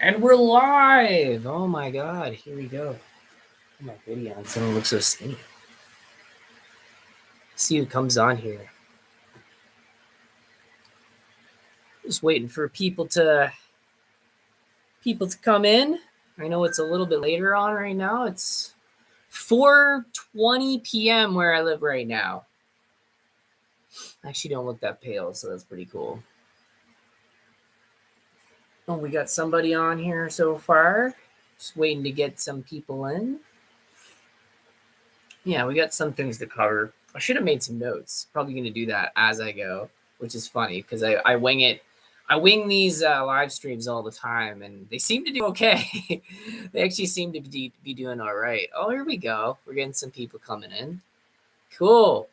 And we're live. Oh my god, here we go. Put my hoodie on. Someone looks so skinny. See who comes on here. Just waiting for people to come in. I know it's a little bit later on right now. It's 4:20 p.m. where I live right now. I actually don't look that pale, so that's pretty cool. Oh, we got somebody on here so far. Just waiting to get some people in. Yeah, we got some things to cover. I should have made some notes. Probably going to do that as I go, which is funny because I wing it. I wing these live streams all the time, and they seem to do okay. They actually seem to be doing all right. Oh, here we go. We're getting some people coming in. Cool.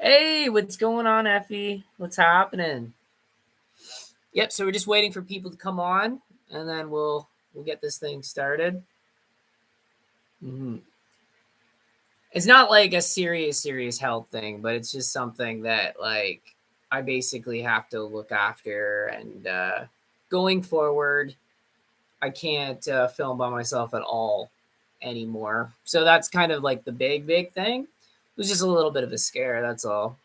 Hey, what's going on, Effie? What's happening? Yep. So we're just waiting for people to come on, and then we'll get this thing started. Mm-hmm. It's not like a serious health thing, but it's just something that like I basically have to look after. And going forward, I can't film by myself at all anymore. So that's kind of like the big thing. It was just a little bit of a scare. That's all.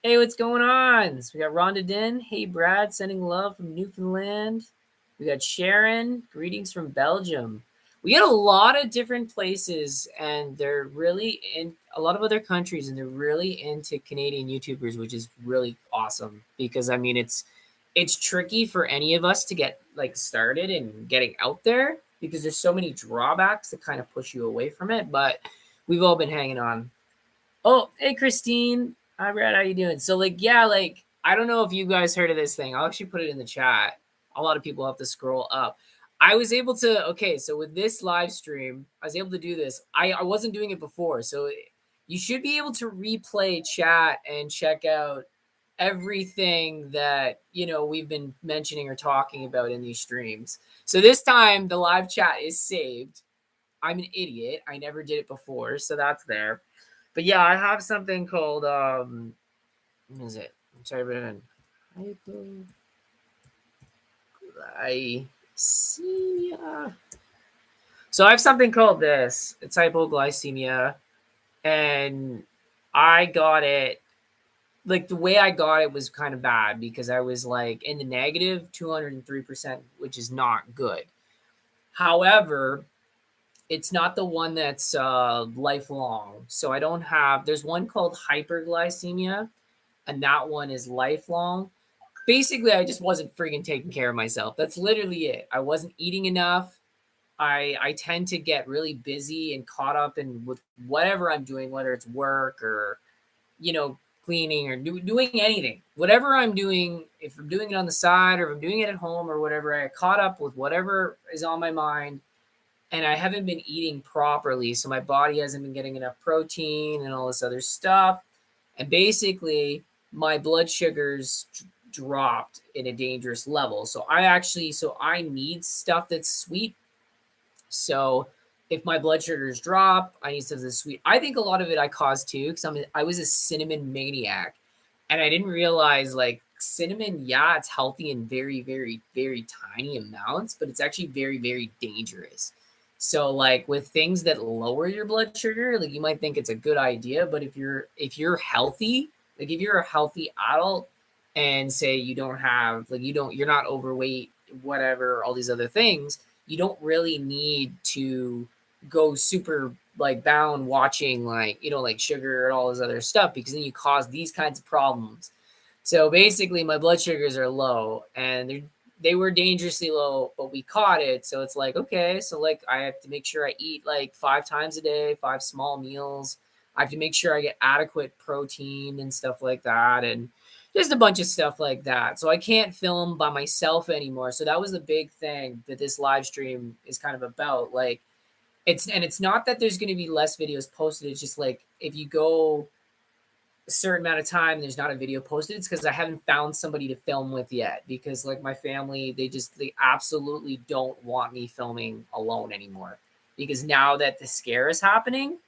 Hey, what's going on? So we got Rhonda Din. Hey, Brad, sending love from Newfoundland. We got Sharon. Greetings from Belgium. We got a lot of different places, and they're really in a lot of other countries, and they're really into Canadian YouTubers, which is really awesome because I mean it's tricky for any of us to get like started and getting out there because there's so many drawbacks that kind of push you away from it. But we've all been hanging on. Oh, hey Christine. Hi Brad, how you doing? So like yeah, like I don't know if you guys heard of this thing. I'll actually put it in the chat. A lot of people have to scroll up. I was able to okay, so with this live stream, I was able to do this. I wasn't doing it before. So you should be able to replay chat and check out everything that, you know, we've been mentioning or talking about in these streams. So this time the live chat is saved. I'm an idiot. I never did it before, so that's there. But yeah, I have something called what is it? I'm sorry, but hypoglycemia. So I have something called this. It's hypoglycemia, and I got it. Like the way I got it was kind of bad because I was like in the negative 203%, which is not good. However, it's not the one that's lifelong. So I don't have. There's one called hyperglycemia, and that one is lifelong. Basically, I just wasn't freaking taking care of myself. That's literally it. I wasn't eating enough. I tend to get really busy and caught up in with whatever I'm doing, whether it's work or you know cleaning or doing anything. Whatever I'm doing, if I'm doing it on the side or if I'm doing it at home or whatever, I caught up with whatever is on my mind and I haven't been eating properly. So my body hasn't been getting enough protein and all this other stuff. And basically, my blood sugars dropped in a dangerous level. So I need stuff that's sweet. So if my blood sugars drop, I need stuff that's sweet. I think a lot of it I caused too because I was a cinnamon maniac, and I didn't realize like cinnamon. Yeah, it's healthy in very tiny amounts, but it's actually very dangerous. So like with things that lower your blood sugar, like you might think it's a good idea, but if you're healthy, like if you're a healthy adult and say you don't have like you're not overweight, whatever, all these other things, you don't really need to go super like bound watching like like sugar and all this other stuff because then you cause these kinds of problems. So basically my blood sugars are low and they were dangerously low, but we caught it. So it's like, okay, so like I have to make sure I eat like 5 times a day, 5 small meals. I have to make sure I get adequate protein and stuff like that. And just a bunch of stuff like that. So I can't film by myself anymore. So that was the big thing that this live stream is kind of about. Like it's not that there's going to be less videos posted. It's just like if you go a certain amount of time and there's not a video posted, it's because I haven't found somebody to film with yet. Because like my family, they absolutely don't want me filming alone anymore. Because now that the scare is happening,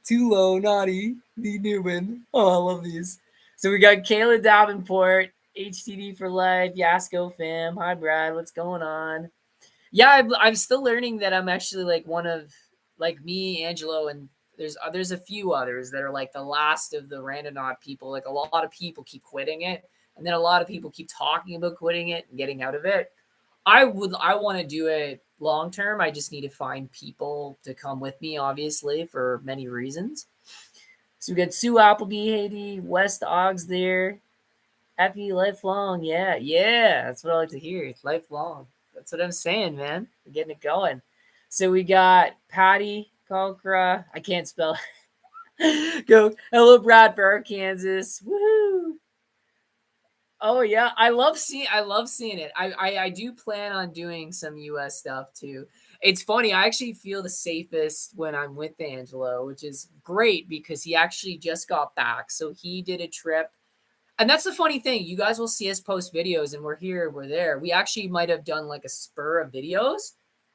too low, naughty, the Newman. Oh, I love these. So we got Kayla Davenport. HTD for life. Yasko fam. Hi, Brad. What's going on? Yeah, I'm still learning that I'm actually like one of like me, Angelo, and there's a few others that are like the last of the Randonaut people. Like a lot of people keep quitting it, and then a lot of people keep talking about quitting it and getting out of it. I want to do it long term. I just need to find people to come with me, obviously, for many reasons. So we got Sue Appleby, Haiti, West Oggs there. Happy lifelong. Yeah, yeah. That's what I like to hear. It's lifelong. That's what I'm saying, man. We're getting it going. So we got Patty Kalkra. I can't spell. Go. Hello, Bradford, Kansas. Woohoo. Oh yeah, I love seeing it. I do plan on doing some US stuff too. It's funny, I actually feel the safest when I'm with Angelo, which is great because he actually just got back. So he did a trip. And that's the funny thing. You guys will see us post videos and we're here, we're there. We actually might have done like a spur of videos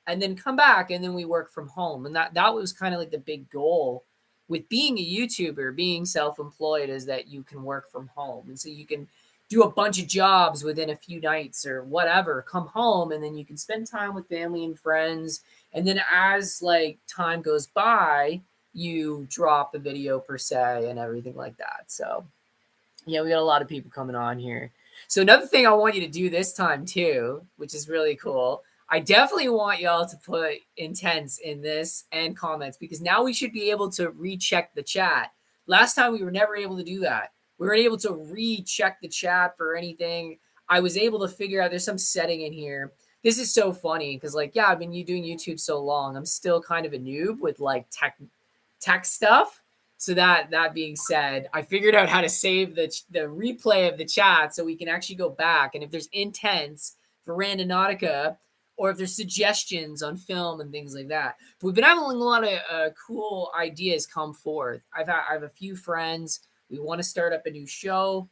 and then come back and then we work from home. And that was kind of like the big goal with being a YouTuber, being self-employed, is that you can work from home. And so you can do a bunch of jobs within a few nights or whatever, come home and then you can spend time with family and friends. And then as like time goes by, you drop a video per se and everything like that. So yeah, we got a lot of people coming on here. So another thing I want you to do this time too, which is really cool. I definitely want y'all to put intents in this and comments because now we should be able to recheck the chat. Last time we were never able to do that. We weren't able to recheck the chat for anything. I was able to figure out there's some setting in here. This is so funny because like, yeah, I've been doing YouTube so long. I'm still kind of a noob with like tech stuff. So that being said, I figured out how to save the replay of the chat so we can actually go back. And if there's intents for Randonautica or if there's suggestions on film and things like that, but we've been having a lot of cool ideas come forth. I have a few friends. We want to start up a new show.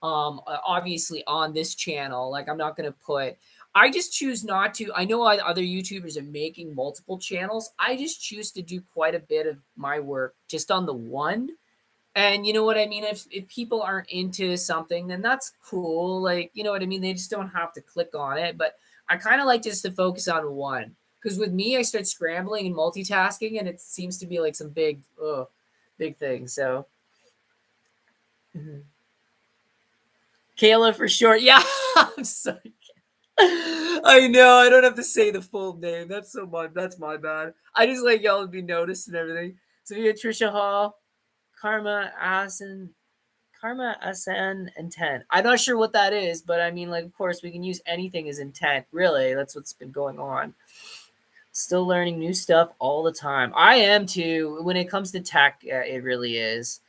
Obviously on this channel, like I'm not going to put. I just choose not to. I know other YouTubers are making multiple channels. I just choose to do quite a bit of my work just on the one. And you know what I mean? If people aren't into something, then that's cool. Like, you know what I mean? They just don't have to click on it. But I kind of like just to focus on one. Because with me, I start scrambling and multitasking, and it seems to be like some big thing. So, mhm. Kayla for short. Yeah, I'm sorry. I know. I don't have to say the full name. That's my bad. I just like y'all to be noticed and everything. So we had Trisha Hall, Karma Asen, Karma Asen intent. I'm not sure what that is, but I mean, like, of course, we can use anything as intent. Really, that's what's been going on. Still learning new stuff all the time. I am too. When it comes to tech, it really is.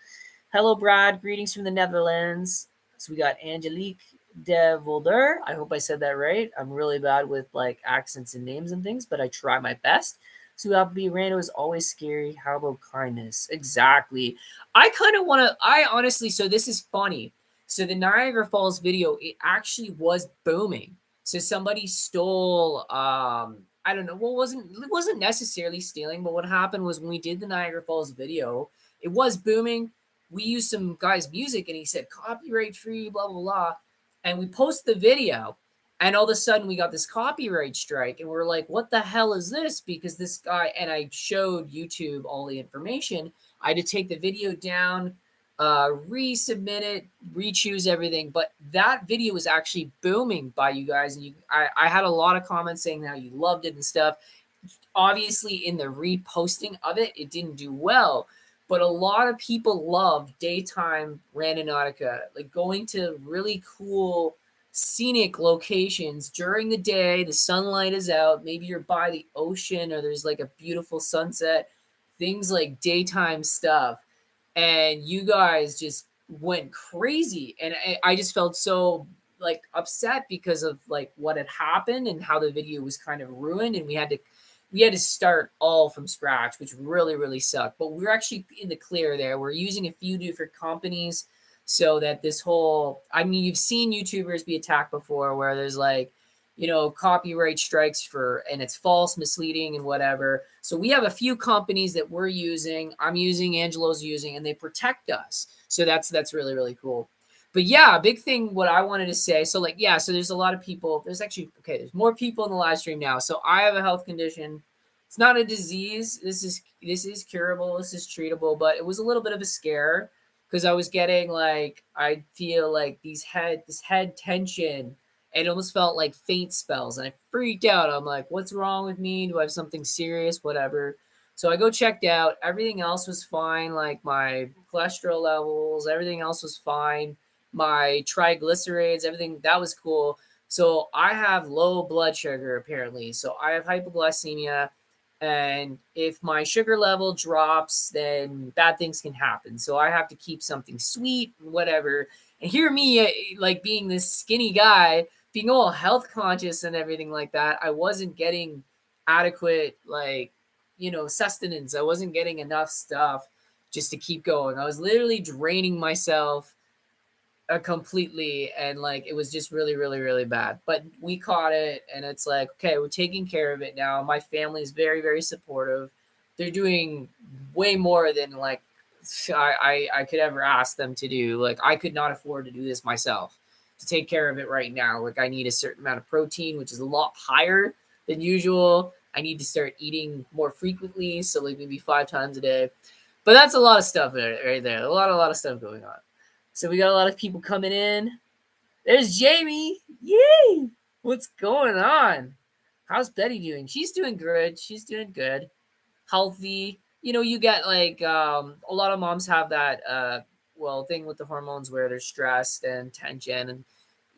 Hello, Brad. Greetings from the Netherlands. So we got Angelique de Volder. I hope I said that right. I'm really bad with like accents and names and things, but I try my best. So Appleby Rando is always scary. How about kindness? Exactly. I kind of want to. I honestly. So this is funny. So the Niagara Falls video, it actually was booming. So somebody stole. I don't know. Well, it wasn't necessarily stealing, but what happened was when we did the Niagara Falls video, it was booming. We used some guy's music and he said copyright free, blah, blah, blah. And we posted the video and all of a sudden we got this copyright strike and we're like, what the hell is this? Because this guy, and I showed YouTube all the information. I had to take the video down, resubmit it, re-choose everything. But that video was actually booming by you guys. And I had a lot of comments saying how you loved it and stuff. Obviously in the reposting of it, it didn't do well. But a lot of people love daytime Randonautica, like going to really cool scenic locations during the day. The sunlight is out. Maybe you're by the ocean or there's like a beautiful sunset, things like daytime stuff. And you guys just went crazy. And I just felt so like upset because of like what had happened and how the video was kind of ruined. And we had to start all from scratch, which really, really sucked. But we're actually in the clear there. We're using a few different companies so that this whole, I mean, you've seen YouTubers be attacked before where there's like, you know, copyright strikes for, and it's false, misleading, and whatever. So we have a few companies that we're using. I'm using, Angelo's using, and they protect us. So that's really, really cool. But yeah, a big thing what I wanted to say. So like, yeah, so there's a lot of people. There's actually okay, there's more people in the live stream now. So I have a health condition. It's not a disease. This is curable. This is treatable, but it was a little bit of a scare because I was getting like I feel like this head tension. And it almost felt like faint spells, and I freaked out. I'm like, "What's wrong with me? Do I have something serious? Whatever." So I go checked out. Everything else was fine, like my cholesterol levels, everything else was fine, my triglycerides, everything that was cool. So I have low blood sugar apparently. So I have hypoglycemia, and if my sugar level drops, then bad things can happen. So I have to keep something sweet, whatever. And hear me, like being this skinny guy, being all health conscious and everything like that, I wasn't getting adequate like sustenance. I wasn't getting enough stuff just to keep going. I was literally draining myself completely, and like it was just really really really bad, but we caught it, and it's like, okay, we're taking care of it now. My family is very very supportive. They're doing way more than like I could ever ask them to do. Like I could not afford to do this myself to take care of it right now. Like I need a certain amount of protein, which is a lot higher than usual. I need to start eating more frequently, so like maybe 5 times a day. But that's a lot of stuff right there. A lot of stuff going on. So we got a lot of people coming in. There's Jamie. Yay! What's going on? How's Betty doing? She's doing good. She's doing good. Healthy. You get like a lot of moms have that thing with the hormones where they're stressed and tension, and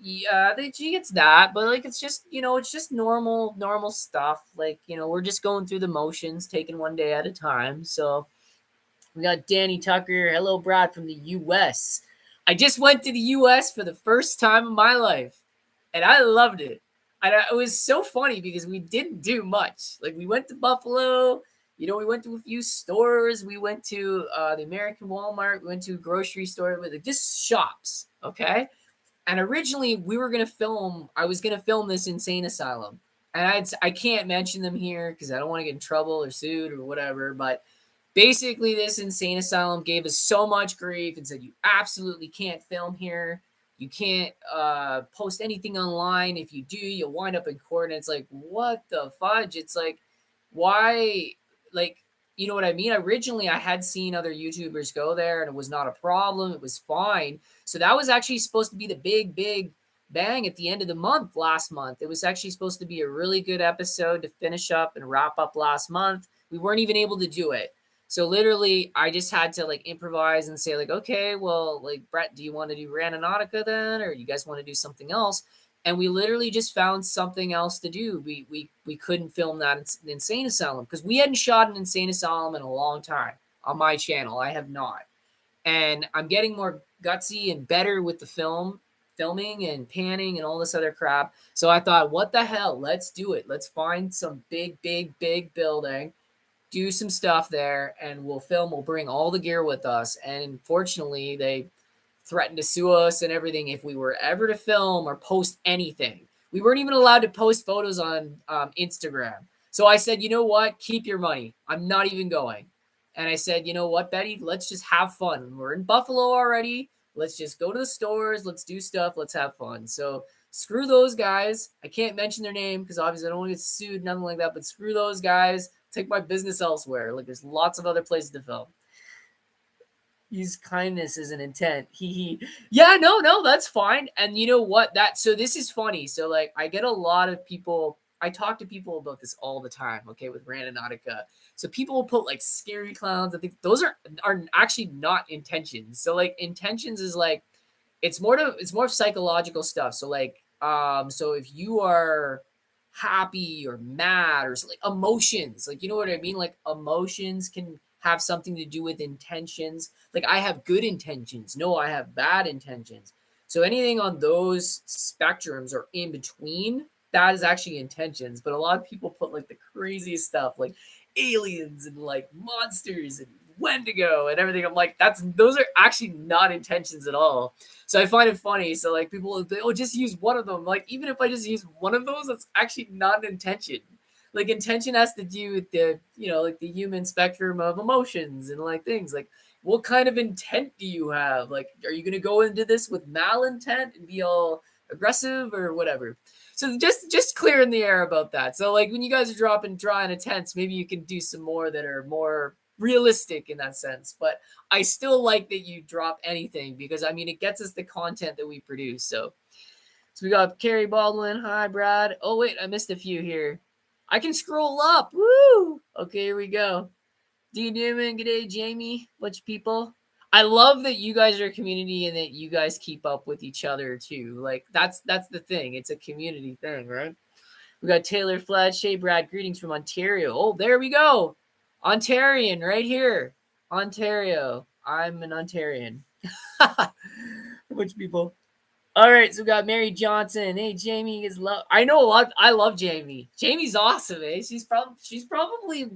yeah, she gets that, but like it's just normal stuff. Like, we're just going through the motions, taking one day at a time. So we got Danny Tucker. Hello, Brad from the US. I just went to the US for the first time in my life, and I loved it. And it was so funny because we didn't do much. Like, we went to Buffalo. We went to a few stores. We went to the American Walmart. We went to a grocery store with just shops. Okay. And originally, we were gonna film. I was gonna film this insane asylum, and I can't mention them here because I don't want to get in trouble or sued or whatever. But basically, this insane asylum gave us so much grief and said, you absolutely can't film here. You can't post anything online. If you do, you'll wind up in court. And it's like, what the fudge? It's like, why? Like, you know what I mean? Originally, I had seen other YouTubers go there and it was not a problem. It was fine. So that was actually supposed to be the big bang at the end of the month last month. It was actually supposed to be a really good episode to finish up and wrap up last month. We weren't even able to do it. So literally, I just had to like improvise and say like, okay, well, like Brett, do you want to do Randonautica then, or you guys want to do something else? And we literally just found something else to do. We couldn't film that Insane Asylum because we hadn't shot an Insane Asylum in a long time on my channel. I have not, and I'm getting more gutsy and better with the filming and panning and all this other crap. So I thought, what the hell? Let's do it. Let's find some big building, do some stuff there, and we'll film. We'll bring all the gear with us. And fortunately, they threatened to sue us and everything if we were ever to film or post anything. We weren't even allowed to post photos on Instagram. So I said, you know what? Keep your money. I'm not even going. And I said, you know what, Betty? Let's just have fun. We're in Buffalo already. Let's just go to the stores. Let's do stuff. Let's have fun. So screw those guys. I can't mention their name because obviously I don't want to get sued, nothing like that. But screw those guys. Take my business elsewhere. Like there's lots of other places to film. Use kindness as an intent. He. Yeah, no, that's fine. And you know what? So this is funny. So like I get a lot of people. I talk to people about this all the time. Okay, with Randonautica. So people will put like scary clowns. I think those are actually not intentions. So like intentions is like it's more psychological stuff. So like so if you are happy or mad or like emotions, like you know what I mean, like emotions can have something to do with intentions. Like I have good intentions, no, I have bad intentions. So anything on those spectrums or in between, that is actually intentions. But a lot of people put like the craziest stuff like aliens and like monsters and Wendigo and everything. I'm like, those are actually not intentions at all. So I find it funny. So like people will say, oh, just use one of them. Like even if I just use one of those, that's actually not an intention. Like intention has to do with the like the human spectrum of emotions and like things. Like what kind of intent do you have? Like, are you gonna go into this with malintent and be all aggressive or whatever? So just clearing the air about that. So like when you guys are dropping drawing intents, maybe you can do some more that are more realistic in that sense. But I still like that you drop anything because I mean it gets us the content that we produce. So we got Carrie Baldwin. Hi, Brad. Oh wait, I missed a few here. I can scroll up. Woo! Okay, here we go. Dean Newman, good day, Jamie. Bunch of people. I love that you guys are a community and that you guys keep up with each other too. Like that's the thing. It's a community thing, right? We got Taylor Fletch. Hey, Brad. Greetings from Ontario. Oh, there we go. Ontarian right here. Ontario. I'm an Ontarian. Bunch of people. All right, so we got Mary Johnson. Hey, Jamie is love. I know a lot. I love Jamie. Jamie's awesome. Eh? She's probably.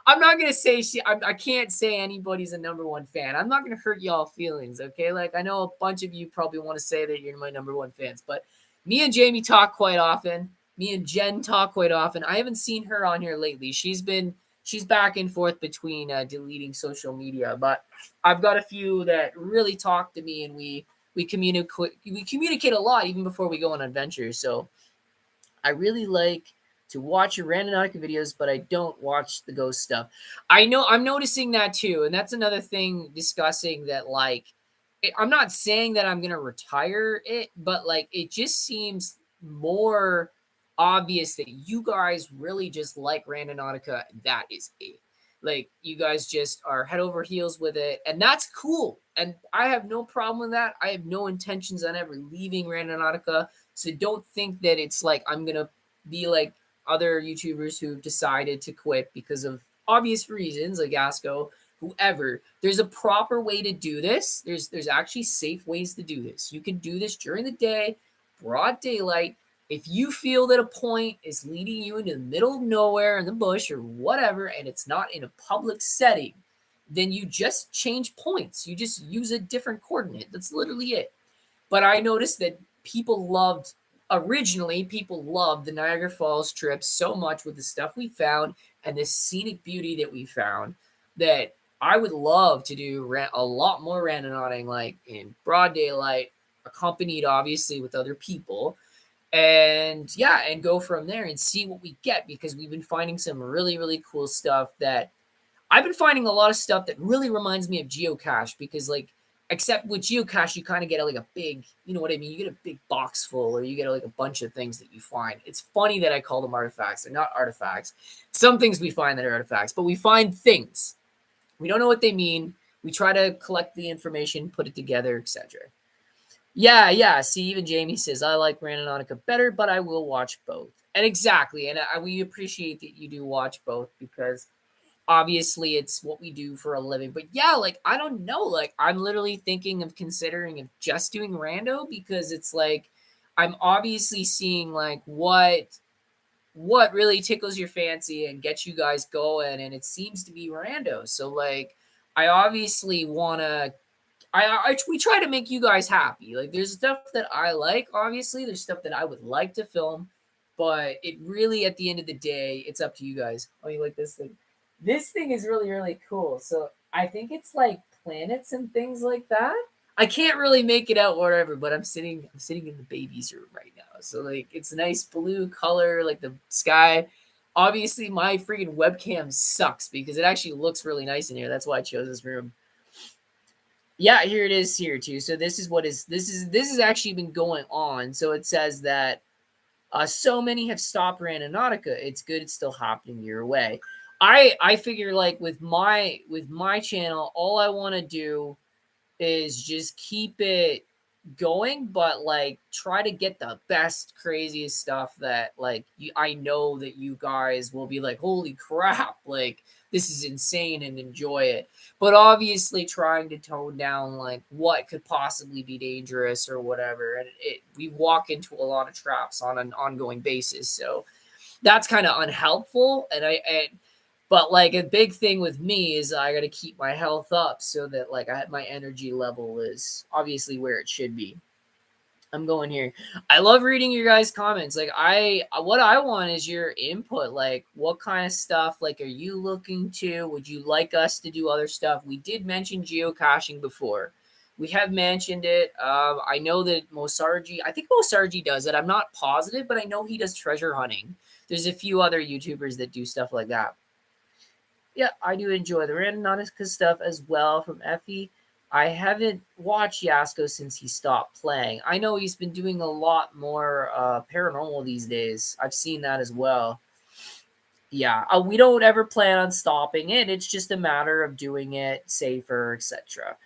I'm not gonna say I can't say anybody's a number one fan. I'm not gonna hurt y'all feelings. Okay, like I know a bunch of you probably want to say that you're my number one fans, but me and Jamie talk quite often. Me and Jen talk quite often. I haven't seen her on here lately. She's back and forth between deleting social media, but I've got a few that really talk to me, and we communicate a lot even before we go on adventures. So I really like to watch your Randonautica videos, but I don't watch the ghost stuff. I know I'm noticing that too, and that's another thing discussing that. Like, I'm not saying that I'm gonna retire it, but like it just seems more obvious that you guys really just like Randonautica. That is it. Like you guys just are head over heels with it, and that's cool. And I have no problem with that. I have no intentions on ever leaving Randonautica. So don't think that it's like I'm gonna be like other YouTubers who've decided to quit because of obvious reasons, like Asco, whoever. There's a proper way to do this. There's actually safe ways to do this. You can do this during the day, broad daylight. If you feel that a point is leading you into the middle of nowhere in the bush or whatever, and it's not in a public setting, then you just change points. You just use a different coordinate. That's literally it. But I noticed that people loved the Niagara Falls trip so much with the stuff we found and the scenic beauty that we found that I would love to do a lot more randonauting, like in broad daylight, accompanied obviously with other people. And yeah, and go from there and see what we get because we've been finding some really, really cool stuff that I've been finding a lot of stuff that really reminds me of geocache because like except with geocache you kind of get like a big, you know what I mean, you get a big box full or you get like a bunch of things that you find. It's funny that I call them artifacts. They're not artifacts. Some things we find that are artifacts, but we find things. We don't know what they mean. We try to collect the information, put it together, etc. Yeah. See, even Jamie says I like Randonautica better, but I will watch both. And exactly, and we appreciate that you do watch both because obviously it's what we do for a living. But yeah, like I don't know, like I'm literally thinking of considering of just doing rando because it's like I'm obviously seeing like what really tickles your fancy and gets you guys going, and it seems to be rando. So like I obviously want to we try to make you guys happy. Like there's stuff that I like, obviously. There's stuff that I would like to film, but it really at the end of the day, it's up to you guys. Oh, you like this thing? This thing is really, really cool. So I think it's like planets and things like that. I can't really make it out wherever, but I'm sitting in the baby's room right now. So like it's a nice blue color, like the sky. Obviously, my freaking webcam sucks because it actually looks really nice in here. That's why I chose this room. Yeah, here it is here too. So this has actually been going on. So it says that so many have stopped Randonautica. It's good it's still happening your way. I figure like with my channel, all I want to do is just keep it going, but like try to get the best, craziest stuff that like I know that you guys will be like, holy crap, like this is insane and enjoy it. But obviously trying to tone down like what could possibly be dangerous or whatever. And we walk into a lot of traps on an ongoing basis. So that's kind of unhelpful. But like a big thing with me is I got to keep my health up so that like my energy level is obviously where it should be. I'm going here. I love reading your guys' comments. Like what I want is your input. Like what kind of stuff like are you looking to? Would you like us to do other stuff? We did mention geocaching before. We have mentioned it. I know that Mosargi, I think Mosargi does it. I'm not positive, but I know he does treasure hunting. There's a few other YouTubers that do stuff like that. Yeah, I do enjoy the Randonautica stuff as well from Effie. I haven't watched Yasko since he stopped playing. I know he's been doing a lot more paranormal these days. I've seen that as well. Yeah, we don't ever plan on stopping it. It's just a matter of doing it safer, etc.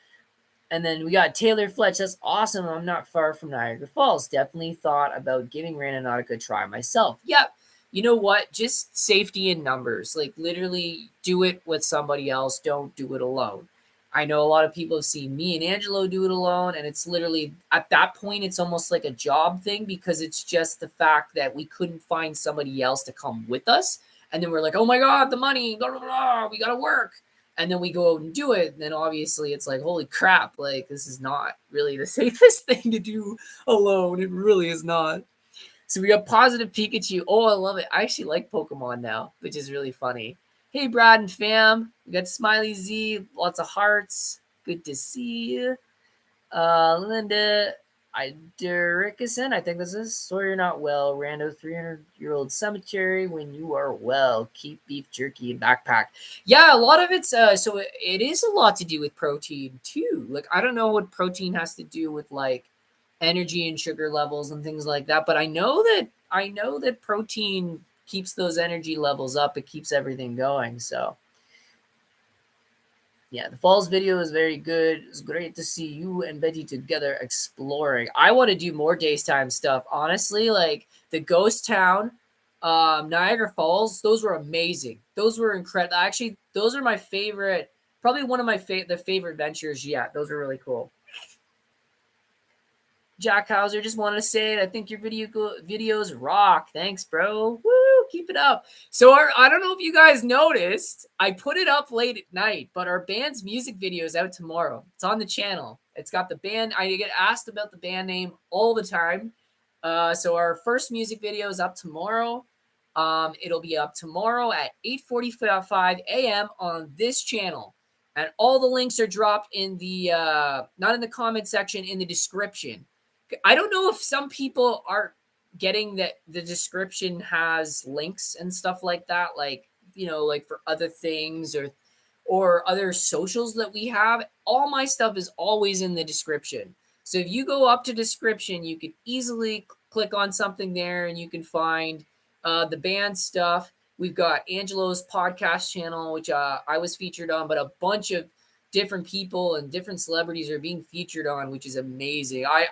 And then we got Taylor Fletch. That's awesome. I'm not far from Niagara Falls. Definitely thought about giving Randonautica a try myself. Yep. You know what? Just safety in numbers. Like literally do it with somebody else. Don't do it alone. I know a lot of people have seen me and Angelo do it alone. And it's literally at that point, it's almost like a job thing because it's just the fact that we couldn't find somebody else to come with us. And then we're like, oh my God, the money, blah, blah, blah, we got to work. And then we go out and do it. And then obviously it's like, holy crap, like this is not really the safest thing to do alone. It really is not. So we got Positive Pikachu. Oh, I love it. I actually like Pokemon now, which is really funny. Hey, Brad and fam. We got Smiley Z, lots of hearts. Good to see you. Linda Idericson, I think this is. So you're not well. Rando 300-year-old cemetery. When you are well, keep beef jerky and backpack. Yeah, a lot of it's so it is a lot to do with protein too. Like I don't know what protein has to do with like energy and sugar levels and things like that, but I know that protein keeps those energy levels up. It keeps everything going. So yeah, the falls video is very good. It's great to see you and Betty together exploring. I want to do more daytime stuff. Honestly, like the ghost town, Niagara Falls, those were amazing. Those were incredible. Actually, those are my favorite, probably one of my the favorite ventures yet. Those are really cool. Jack Hauser, just wanted to say it. I think your videos rock. Thanks, bro. Woo, keep it up. So I don't know if you guys noticed, I put it up late at night, but our band's music video is out tomorrow. It's on the channel. It's got the band. I get asked about the band name all the time. So our first music video is up tomorrow. It'll be up tomorrow at 8:45 a.m. on this channel. And all the links are dropped in the not in the comment section, in the description. I don't know if some people are getting that the description has links and stuff like that, like like for other things or other socials that we have. All my stuff is always in the description. So if you go up to description, you can easily click on something there and you can find the band stuff. We've got Angelo's podcast channel, which I was featured on, but a bunch of different people and different celebrities are being featured on, which is amazing. I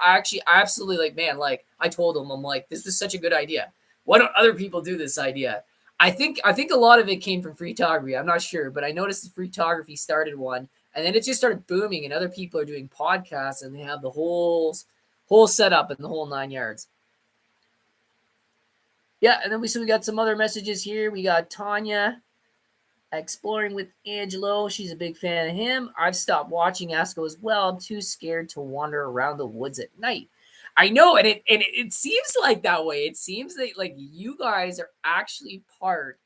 absolutely like, man, like I told them, I'm like, this was such a good idea. Why don't other people do this idea? I think a lot of it came from photography. I'm not sure, but I noticed the photography started one, and then it just started booming, and other people are doing podcasts, and they have the whole setup and the whole 9 yards. Yeah, and then we got some other messages here. We got Tanya exploring with Angelo. She's a big fan of him. I've stopped watching Asco as well. I'm too scared to wander around the woods at night. I know, and it seems like that way. It seems that like you guys are actually part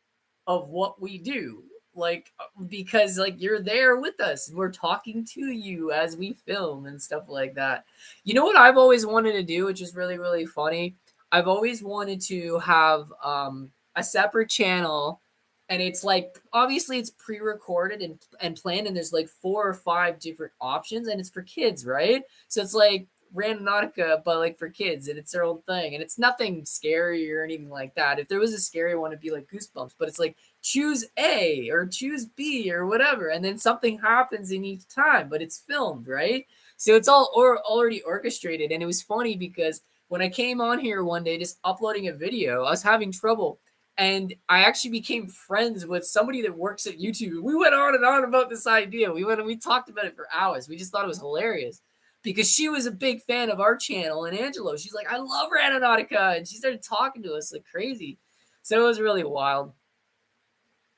of what we do. Like because like you're there with us and we're talking to you as we film and stuff like that. You know what I've always wanted to do, which is really, really funny? I've always wanted to have a separate channel, and it's like obviously it's pre-recorded and planned, and there's like 4 or 5 different options, and it's for kids, right? So it's like Randonautica, but like for kids, and it's their own thing, and it's nothing scary or anything like that. If there was a scary one, it'd be like Goosebumps, but it's like choose A or choose B or whatever, and then something happens in each time, but it's filmed, right? So it's all already orchestrated, and it was funny because when I came on here one day just uploading a video, I was having trouble. And I actually became friends with somebody that works at YouTube. We went on and on about this idea. We talked about it for hours. We just thought it was hilarious because she was a big fan of our channel. And Angelo, she's like, I love Randonautica. And she started talking to us like crazy. So it was really wild.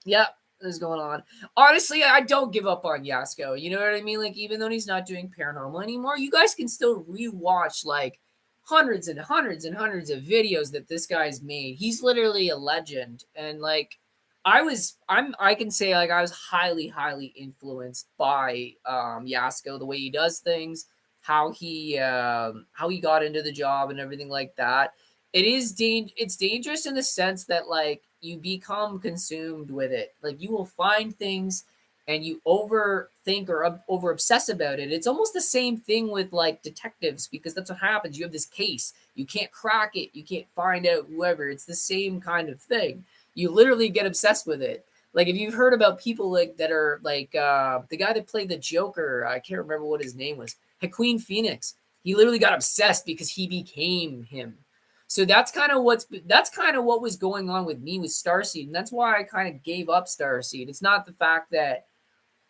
Yeah, this is going on. Honestly, I don't give up on Yasko. You know what I mean? Like, even though he's not doing paranormal anymore, you guys can still rewatch like hundreds and hundreds and hundreds of videos that this guy's made. He's literally a legend. And like I can say like I was highly, highly influenced by Yasko, the way he does things, how he got into the job and everything like that. It's dangerous in the sense that like you become consumed with it. Like you will find things and you overthink or over obsess about it. It's almost the same thing with like detectives, because that's what happens. You have this case, you can't crack it, you can't find out whoever. It's the same kind of thing. You literally get obsessed with it. Like if you've heard about people like that are like the guy that played the Joker, I can't remember what his name was, Joaquin Phoenix. He literally got obsessed because he became him. So that's kind of what was going on with me with Starseed, and that's why I kind of gave up Starseed. It's not the fact that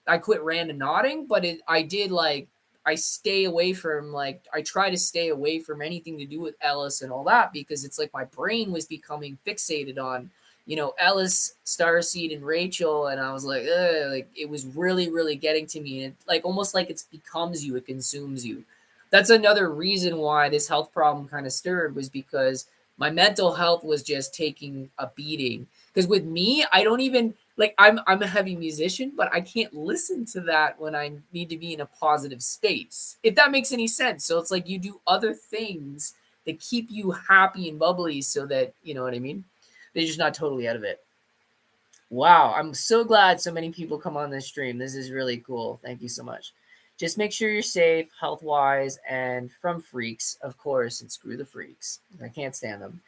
I quit randonauting, but I did like I stay away from like I try to stay away from anything to do with Ellis and all that, because it's like my brain was becoming fixated on Ellis, Starseed, and Rachel, and I was like, ugh, like it was really really getting to me, and like almost like it becomes you, it consumes you. That's another reason why this health problem kind of stirred, was because my mental health was just taking a beating. Because with me, I don't even like I'm a heavy musician, but I can't listen to that when I need to be in a positive space. If that makes any sense. So it's like you do other things that keep you happy and bubbly so that, you know what I mean? They're just not totally out of it. Wow, I'm so glad so many people come on this stream. This is really cool. Thank you so much. Just make sure you're safe, health wise, and from freaks, of course, and screw the freaks. I can't stand them.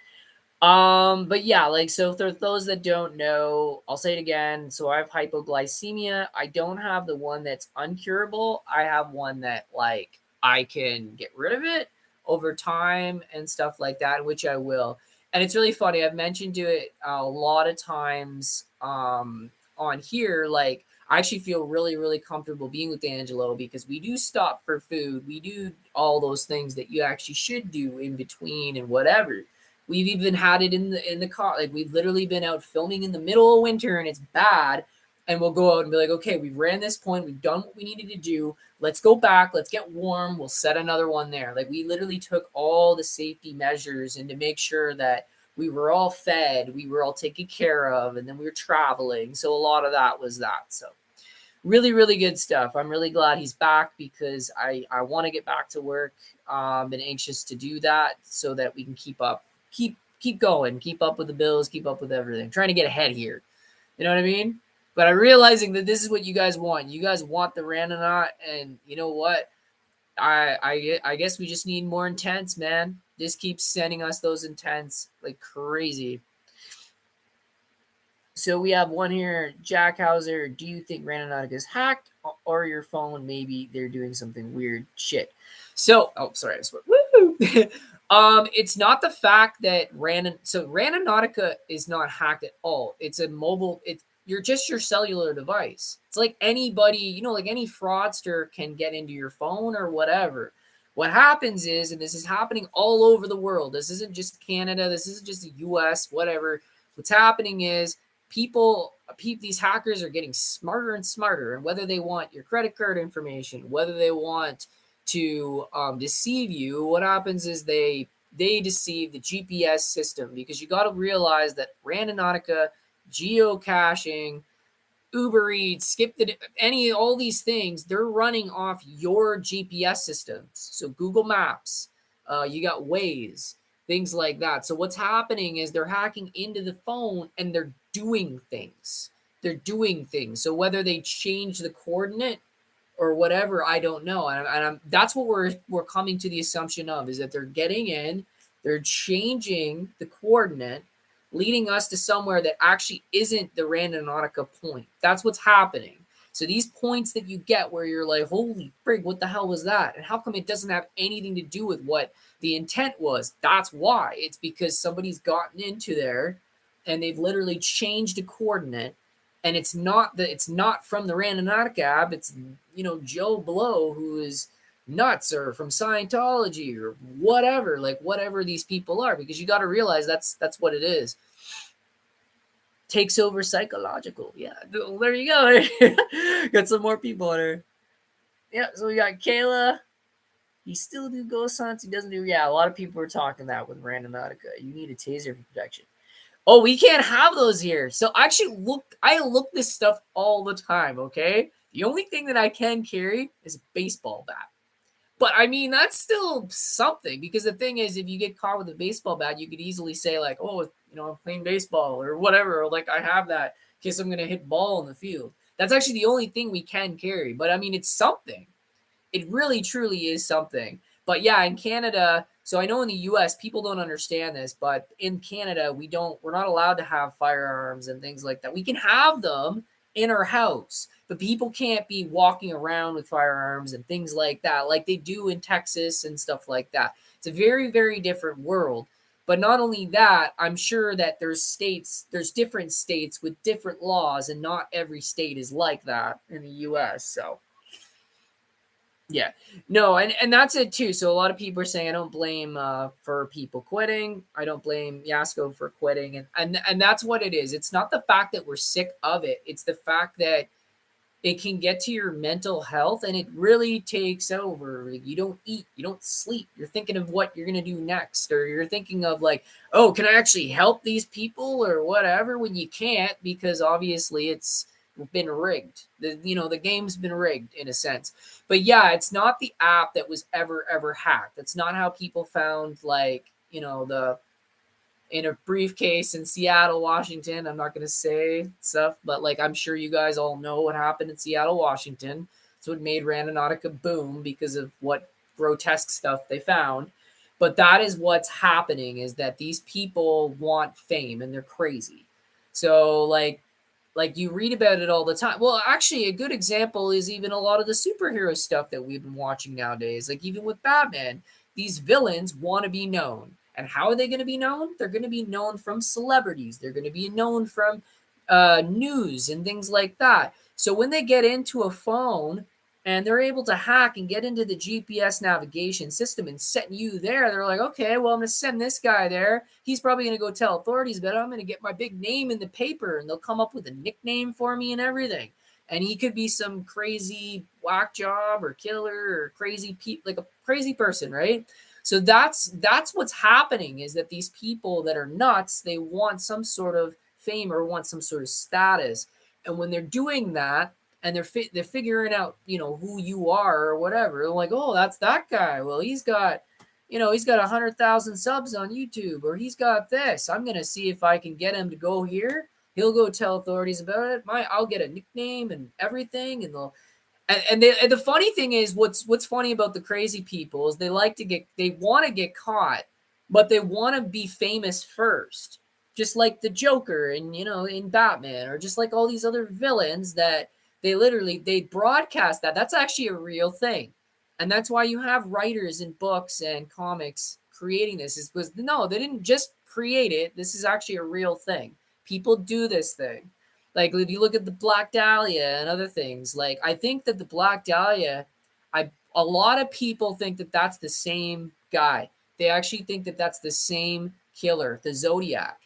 But yeah, like so for those that don't know, I'll say it again. So I have hypoglycemia. I don't have the one that's uncurable. I have one that like I can get rid of it over time and stuff like that, which I will. And it's really funny. I've mentioned to it a lot of times on here. Like I actually feel really, really comfortable being with Angelo because we do stop for food. We do all those things that you actually should do in between and whatever. We've even had it in the car. Like we've literally been out filming in the middle of winter and it's bad. And we'll go out and be like, okay, we've ran this point. We've done what we needed to do. Let's go back. Let's get warm. We'll set another one there. Like we literally took all the safety measures and to make sure that we were all fed, we were all taken care of, and then we were traveling. So a lot of that was that. So really, really good stuff. I'm really glad he's back because I want to get back to work. Been anxious to do that so that we can keep going, keep up with the bills, keep up with everything. Trying to get ahead here. You know what I mean? But I'm realizing that this is what you guys want. You guys want the randonaut, and you know what? I guess we just need more intense, man. Just keep sending us those intense like crazy. So we have one here, Jack Hauser. Do you think Randonautica is hacked or your phone? Maybe they're doing something weird shit. So, oh, sorry, I swear. Woo! It's not the fact that Randonautica is not hacked at all. It's a mobile. You're just your cellular device. It's like anybody, like any fraudster can get into your phone or whatever. What happens is, and this is happening all over the world. This isn't just Canada. This isn't just the U.S. Whatever. What's happening is these hackers are getting smarter and smarter, and whether they want your credit card information, whether they want to deceive you, what happens is they deceive the GPS system, because you got to realize that Randonautica, geocaching, Uber Eats, all these things, they're running off your GPS systems. So Google Maps, you got Waze, things like that. So what's happening is they're hacking into the phone and they're doing things. They're doing things. So whether they change the coordinate or whatever, I don't know. That's what we're coming to the assumption of, is that they're getting in, they're changing the coordinate, leading us to somewhere that actually isn't the Randonautica point. That's what's happening. So these points that you get where you're like, holy frig, what the hell was that? And how come it doesn't have anything to do with what the intent was? That's why. It's because somebody's gotten into there and they've literally changed a coordinate. And it's not from the Randonautica app. It's, Joe Blow, who is nuts, or from Scientology or whatever, like whatever these people are, because you got to realize that's what it is. Takes over psychological. Yeah, there you go. Got some more people on here. Yeah, so we got Kayla. He still do ghost hunts. He doesn't do. Yeah, a lot of people are talking that with Randonautica. You need a taser for protection. Oh, we can't have those here. So I look this stuff all the time, okay? The only thing that I can carry is a baseball bat. But I mean, that's still something because the thing is, if you get caught with a baseball bat, you could easily say, like, oh, I'm playing baseball or whatever, or like I have that in case I'm going to hit ball in the field. That's actually the only thing we can carry. But I mean, it's something. It really truly is something. But yeah, in Canada, so I know in the US people don't understand this, but in Canada we're not allowed to have firearms and things like that. We can have them in our house, but people can't be walking around with firearms and things like that like they do in Texas and stuff like that. It's a very very different world. But not only that, I'm sure that there's different states with different laws and not every state is like that in the US. So yeah. No, and that's it too. So a lot of people are saying I don't blame for people quitting. I don't blame Yasko for quitting, and that's what it is. It's not the fact that we're sick of it. It's the fact that it can get to your mental health and it really takes over. Like, you don't eat, you don't sleep. You're thinking of what you're going to do next, or you're thinking of like, oh, can I actually help these people or whatever, when you can't because obviously it's been rigged. The game's been rigged in a sense. But yeah, it's not the app that was ever hacked. That's not how people found, like, the in a briefcase in Seattle, Washington. I'm not going to say stuff, but like I'm sure you guys all know what happened in Seattle, Washington. It's what made Randonautica boom because of what grotesque stuff they found. But that is what's happening, is that these people want fame and they're crazy. So like you read about it all the time. Well, actually, a good example is even a lot of the superhero stuff that we've been watching nowadays. Like even with Batman, these villains want to be known. And how are they going to be known? They're going to be known from celebrities. They're going to be known from news and things like that. So when they get into a phone and they're able to hack and get into the GPS navigation system and set you there, they're like, okay, well, I'm going to send this guy there. He's probably going to go tell authorities about it. I'm going to get my big name in the paper, and they'll come up with a nickname for me and everything. And he could be some crazy whack job or killer or like a crazy person, right? So that's what's happening, is that these people that are nuts, they want some sort of fame or want some sort of status. And when they're doing that, and they're figuring out, who you are or whatever. They're like, oh, that's that guy. Well, he's got 100,000 subs on YouTube, or he's got this. I'm gonna see if I can get him to go here. He'll go tell authorities about it. I'll get a nickname and everything, and they'll. And the funny thing is, what's funny about the crazy people is they want to get caught, but they want to be famous first, just like the Joker and in Batman, or just like all these other villains that they broadcast that. That's actually a real thing. And that's why you have writers in books and comics creating this, is because no, they didn't just create it. This is actually a real thing. People do this thing. Like if you look at the Black Dahlia and other things, like I think that the Black Dahlia, a lot of people think that that's the same guy. They actually think that that's the same killer, the Zodiac.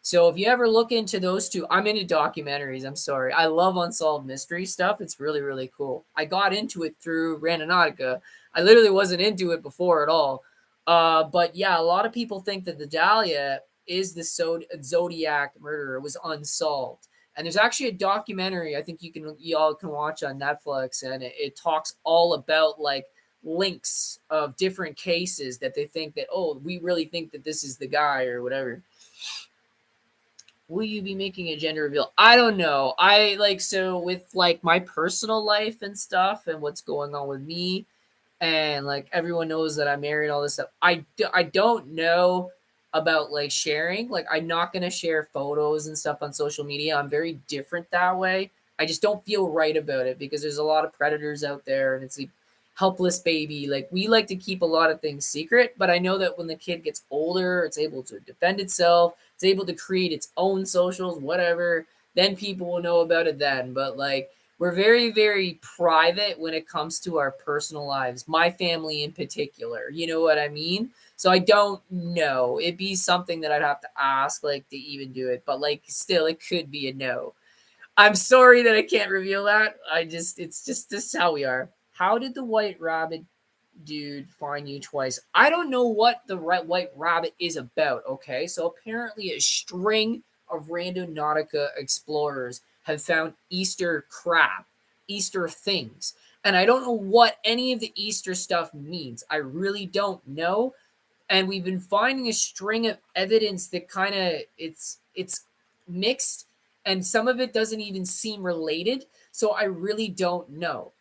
So if you ever look into those two, I'm into documentaries. I'm sorry. I love unsolved mystery stuff. It's really, really cool. I got into it through Randonautica. I literally wasn't into it before at all. But yeah, a lot of people think that the Dahlia is the Zodiac murderer. It was unsolved. And there's actually a documentary I think y'all can watch on Netflix, and it talks all about like links of different cases that they think that, oh, we really think that this is the guy or whatever. Will you be making a gender reveal? I don't know. So with like my personal life and stuff and what's going on with me, and like everyone knows that I'm married, all this stuff. I don't know about like sharing. Like I'm not gonna share photos and stuff on social media. I'm very different that way. I just don't feel right about it because there's a lot of predators out there, and it's like helpless baby. Like we like to keep a lot of things secret, but I know that when the kid gets older, it's able to defend itself. It's able to create its own socials, whatever. Then people will know about it then. But like we're very, very private when it comes to our personal lives, my family in particular. You know what I mean? So I don't know. It'd be something that I'd have to ask, like, to even do it. But, like, still, it could be a no. I'm sorry that I can't reveal that. It's just this is how we are. How did the white rabbit dude, find you twice. I don't know what the white rabbit is about, okay? So apparently a string of Randonautica explorers have found Easter crab, Easter things. And I don't know what any of the Easter stuff means. I really don't know. And we've been finding a string of evidence that kind of it's mixed, and some of it doesn't even seem related. So I really don't know.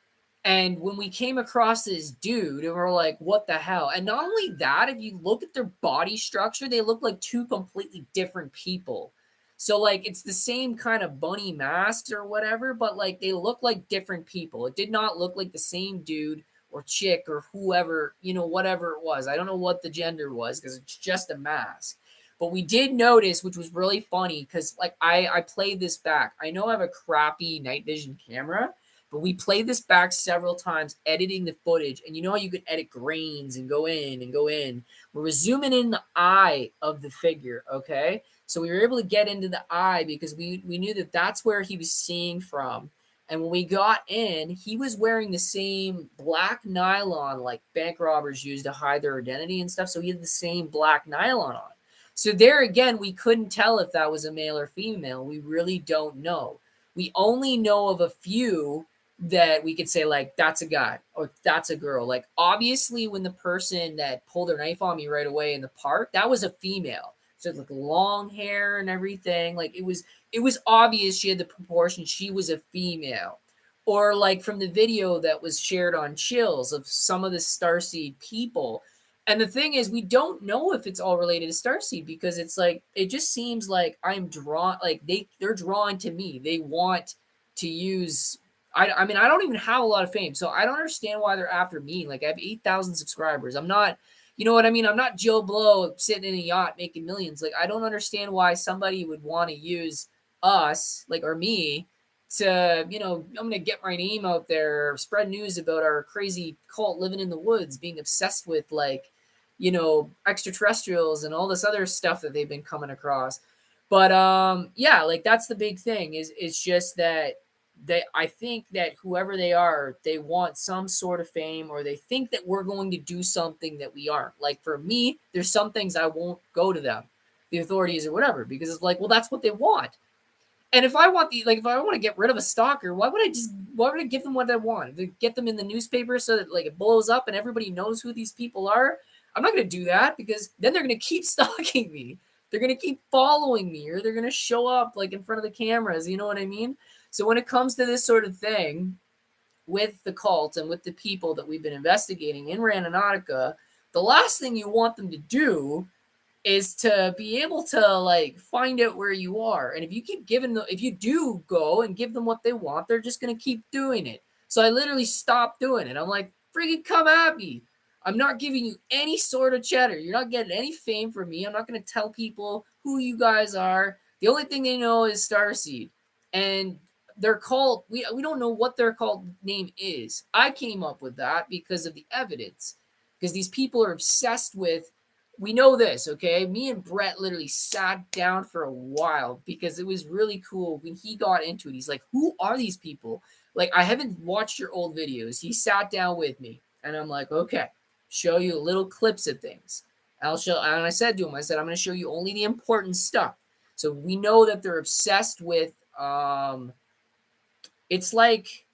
And when we came across this dude, and we're like, what the hell? And not only that, if you look at their body structure, they look like two completely different people. So, like, it's the same kind of bunny masks or whatever, but like they look like different people. It did not look like the same dude or chick or whoever, whatever it was. I don't know what the gender was because it's just a mask. But we did notice, which was really funny, because like I played this back. I know I have a crappy night vision camera, but we played this back several times, editing the footage. And you know how you could edit grains and go in and go in? We were zooming in the eye of the figure, okay? So we were able to get into the eye because we knew that that's where he was seeing from. And when we got in, he was wearing the same black nylon like bank robbers use to hide their identity and stuff. So he had the same black nylon on. So there again, we couldn't tell if that was a male or female. We really don't know. We only know of a few that we could say like that's a guy or that's a girl. Like obviously when the person that pulled their knife on me right away in the park, that was a female. So like long hair and everything. Like it was obvious she had the proportion, she was a female. Or like from the video that was shared on Chills of some of the Starseed people. And the thing is, we don't know if it's all related to Starseed because it's like it just seems like I'm drawn, like they're drawn to me. They want to use. I mean, I don't even have a lot of fame, so I don't understand why they're after me. Like I have 8,000 subscribers. I'm not, you know what I mean? I'm not Joe Blow sitting in a yacht making millions. Like I don't understand why somebody would want to use us, like or me, to I'm gonna get my name out there, spread news about our crazy cult living in the woods, being obsessed with like extraterrestrials and all this other stuff that they've been coming across. But yeah, like that's the big thing is it's just that I think that whoever they are, they want some sort of fame or they think that we're going to do something that we aren't. Like for me, there's some things I won't go to them, the authorities or whatever, because it's like, well, that's what they want. And if I want if I want to get rid of a stalker, why would I give them what I want? To get them in the newspaper so that like it blows up and everybody knows who these people are? I'm not going to do that because then they're going to keep stalking me. They're going to keep following me or they're going to show up like in front of the cameras. You know what I mean? So when it comes to this sort of thing with the cult and with the people that we've been investigating in Randonautica, the last thing you want them to do is to be able to like find out where you are. And if you keep giving them, if you do go and give them what they want, they're just going to keep doing it. So I literally stopped doing it. I'm like, freaking come at me. I'm not giving you any sort of cheddar. You're not getting any fame from me. I'm not going to tell people who you guys are. The only thing they know is Starseed. And their cult, we don't know what their cult name is. I came up with that because of the evidence. Because these people are obsessed with, we know this, okay? Me and Brett literally sat down for a while because it was really cool when he got into it. He's like, who are these people? Like, I haven't watched your old videos. He sat down with me and I'm like, okay, show you little clips of things. And I said to him, I said, I'm going to show you only the important stuff. So we know that they're obsessed with, it's like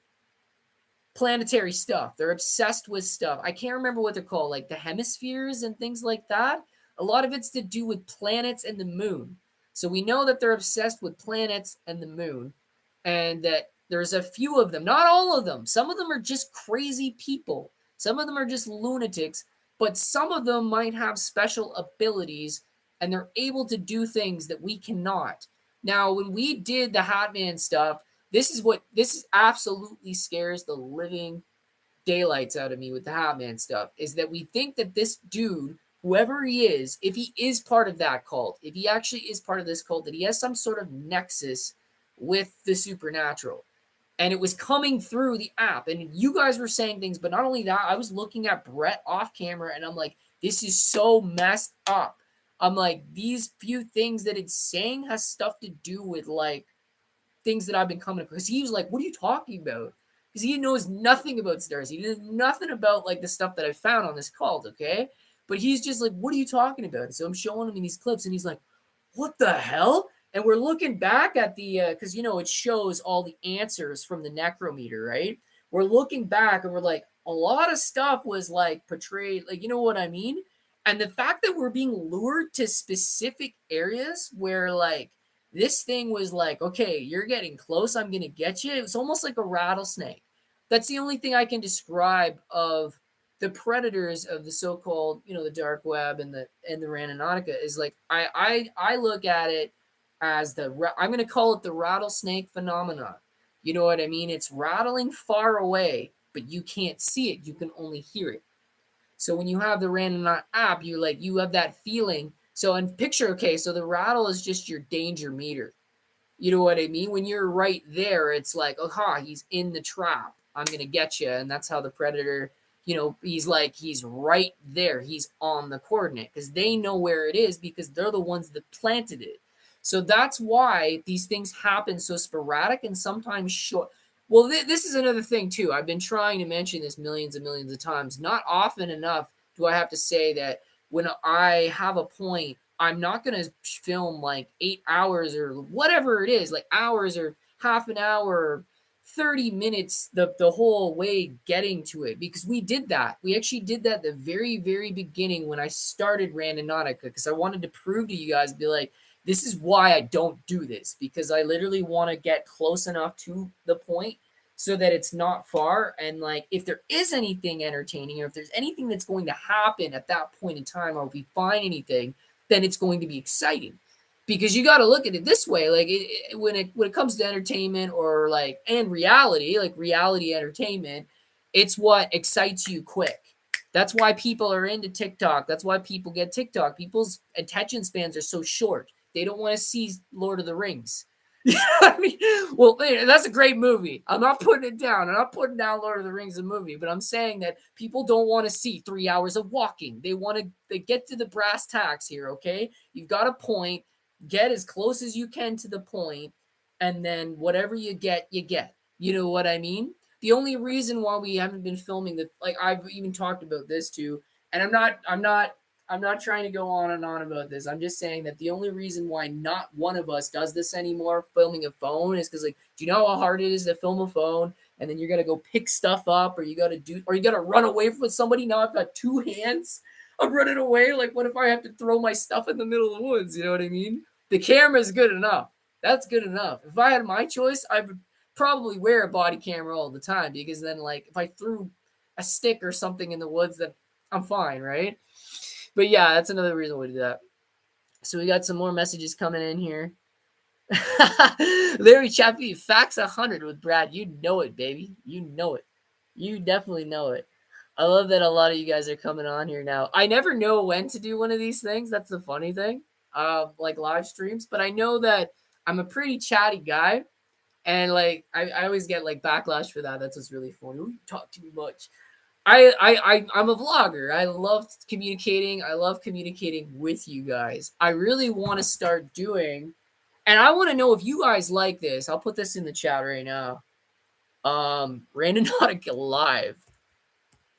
planetary stuff. They're obsessed with stuff. I can't remember what they're called, like the hemispheres and things like that. A lot of it's to do with planets and the moon. So we know that they're obsessed with planets and the moon, and that there's a few of them, not all of them. Some of them are just crazy people. Some of them are just lunatics, but some of them might have special abilities and they're able to do things that we cannot. Now, when we did the Hatman stuff, this absolutely scares the living daylights out of me with the Hatman stuff is that we think that this dude, whoever he is, if he is part of that cult, if he actually is part of this cult, that he has some sort of nexus with the supernatural. And it was coming through the app. And you guys were saying things, but not only that, I was looking at Brett off camera and I'm like, this is so messed up. I'm like, these few things that it's saying has stuff to do with like things that I've been coming across. Because he was like, what are you talking about? because he knows nothing about stars. He knows nothing about like the stuff that I found on this cult, okay? But he's just like, what are you talking about? And so I'm showing him these clips, and he's like, what the hell? And we're looking back at the because it shows all the answers from the necrometer, right? We're looking back and we're like, a lot of stuff was like portrayed, like, you know what I mean? And the fact that we're being lured to specific areas where like this thing was like, okay, you're getting close, I'm gonna get you. It was almost like a rattlesnake. That's the only thing I can describe of the predators of the so-called, the dark web and the Randonautica is like I look at it as I'm going to call it the rattlesnake phenomenon. You know what I mean? It's rattling far away, but you can't see it. You can only hear it. So when you have the Randonaut app, you have that feeling. So in picture, okay, so the rattle is just your danger meter. You know what I mean? When you're right there, it's like, aha, he's in the trap. I'm going to get you. And that's how the predator, he's right there. He's on the coordinate because they know where it is because they're the ones that planted it. So that's why these things happen so sporadic and sometimes short. Well, this is another thing, too. I've been trying to mention this millions and millions of times. Not often enough do I have to say that when I have a point, I'm not going to film like 8 hours or whatever it is, like hours or half an hour or 30 minutes the whole way getting to it because we did that. We actually did that the very, very beginning when I started Randonautica because I wanted to prove to you guys, be like, this is why I don't do this because I literally want to get close enough to the point so that it's not far. And like, if there is anything entertaining or if there's anything that's going to happen at that point in time, or if we find anything, then it's going to be exciting because you got to look at it this way. Like when it comes to entertainment or like, and reality, like reality entertainment, it's what excites you quick. That's why people are into TikTok. That's why people get TikTok. People's attention spans are so short. They don't want to see Lord of the Rings. You know what I mean? Well, that's a great movie. I'm not putting it down. I'm not putting down Lord of the Rings, the movie, but I'm saying that people don't want to see 3 hours of walking. They get to the brass tacks here, okay? You've got a point. Get as close as you can to the point, and then whatever you get, you get. You know what I mean? The only reason why we haven't been filming that, like I've even talked about this too, and I'm not trying to go on and on about this. I'm just saying that the only reason why not one of us does this anymore, filming a phone, is because, like, do you know how hard it is to film a phone? And then you're gonna go pick stuff up, or you gotta run away from somebody. Now I've got two hands. I'm running away. Like, what if I have to throw my stuff in the middle of the woods? You know what I mean? The camera is good enough. That's good enough. If I had my choice, I would probably wear a body camera all the time because then, like, if I threw a stick or something in the woods, then I'm fine, right? But yeah, that's another reason we do that. So we got some more messages coming in here. Larry Chappie, facts 100 with Brad. You know it, baby. You know it. You definitely know it. I love that a lot of you guys are coming on here now. I never know when to do one of these things. That's the funny thing, like live streams. But I know that I'm a pretty chatty guy, and like I always get like backlash for that. That's what's really funny. You talk too much. I'm a vlogger. I love communicating. I love communicating with you guys. I really want to start doing, and I want to know if you guys like this. I'll put this in the chat right now. Randonautica live.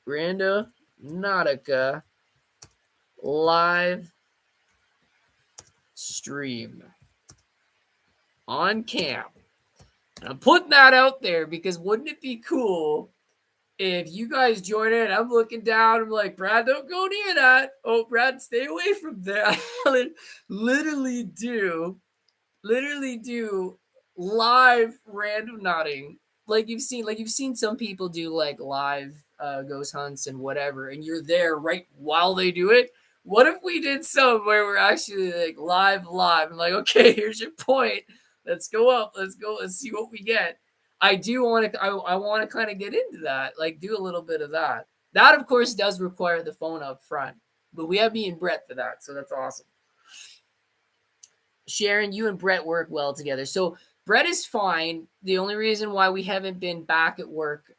Randonautica live stream on cam. And I'm putting that out there because wouldn't it be cool if you guys join it? I'm looking down. I'm like, Brad, don't go near that. Oh, Brad, stay away from that. literally do live randonauting. Like you've seen some people do like live ghost hunts and whatever, and you're there right while they do it. What if we did some where we're actually like live? I'm like, okay, here's your point. Let's go up. Let's go. Let's see what we get. I do want to. I want to kind of get into that. Like do a little bit of that. That of course does require the phone up front, but we have me and Brett for that, so that's awesome. Sharon, you and Brett work well together. So Brett is fine. The only reason why we haven't been back at work,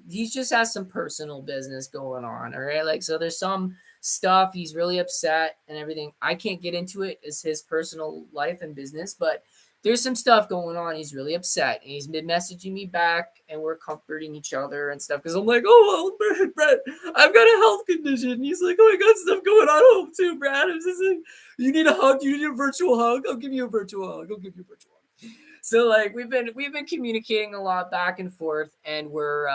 he just has some personal business going on. All right. Like, so there's some stuff he's really upset and everything. I can't get into it. It's his personal life and business, but there's some stuff going on. He's really upset, and he's been messaging me back, and we're comforting each other and stuff. Because I'm like, oh well, Brett, I've got a health condition. He's like, oh, I got stuff going on at home too, Brad. I'm just like, you need a hug? You need a virtual hug? I'll give you a virtual hug. I'll give you a virtual hug. So like we've been communicating a lot back and forth, and we're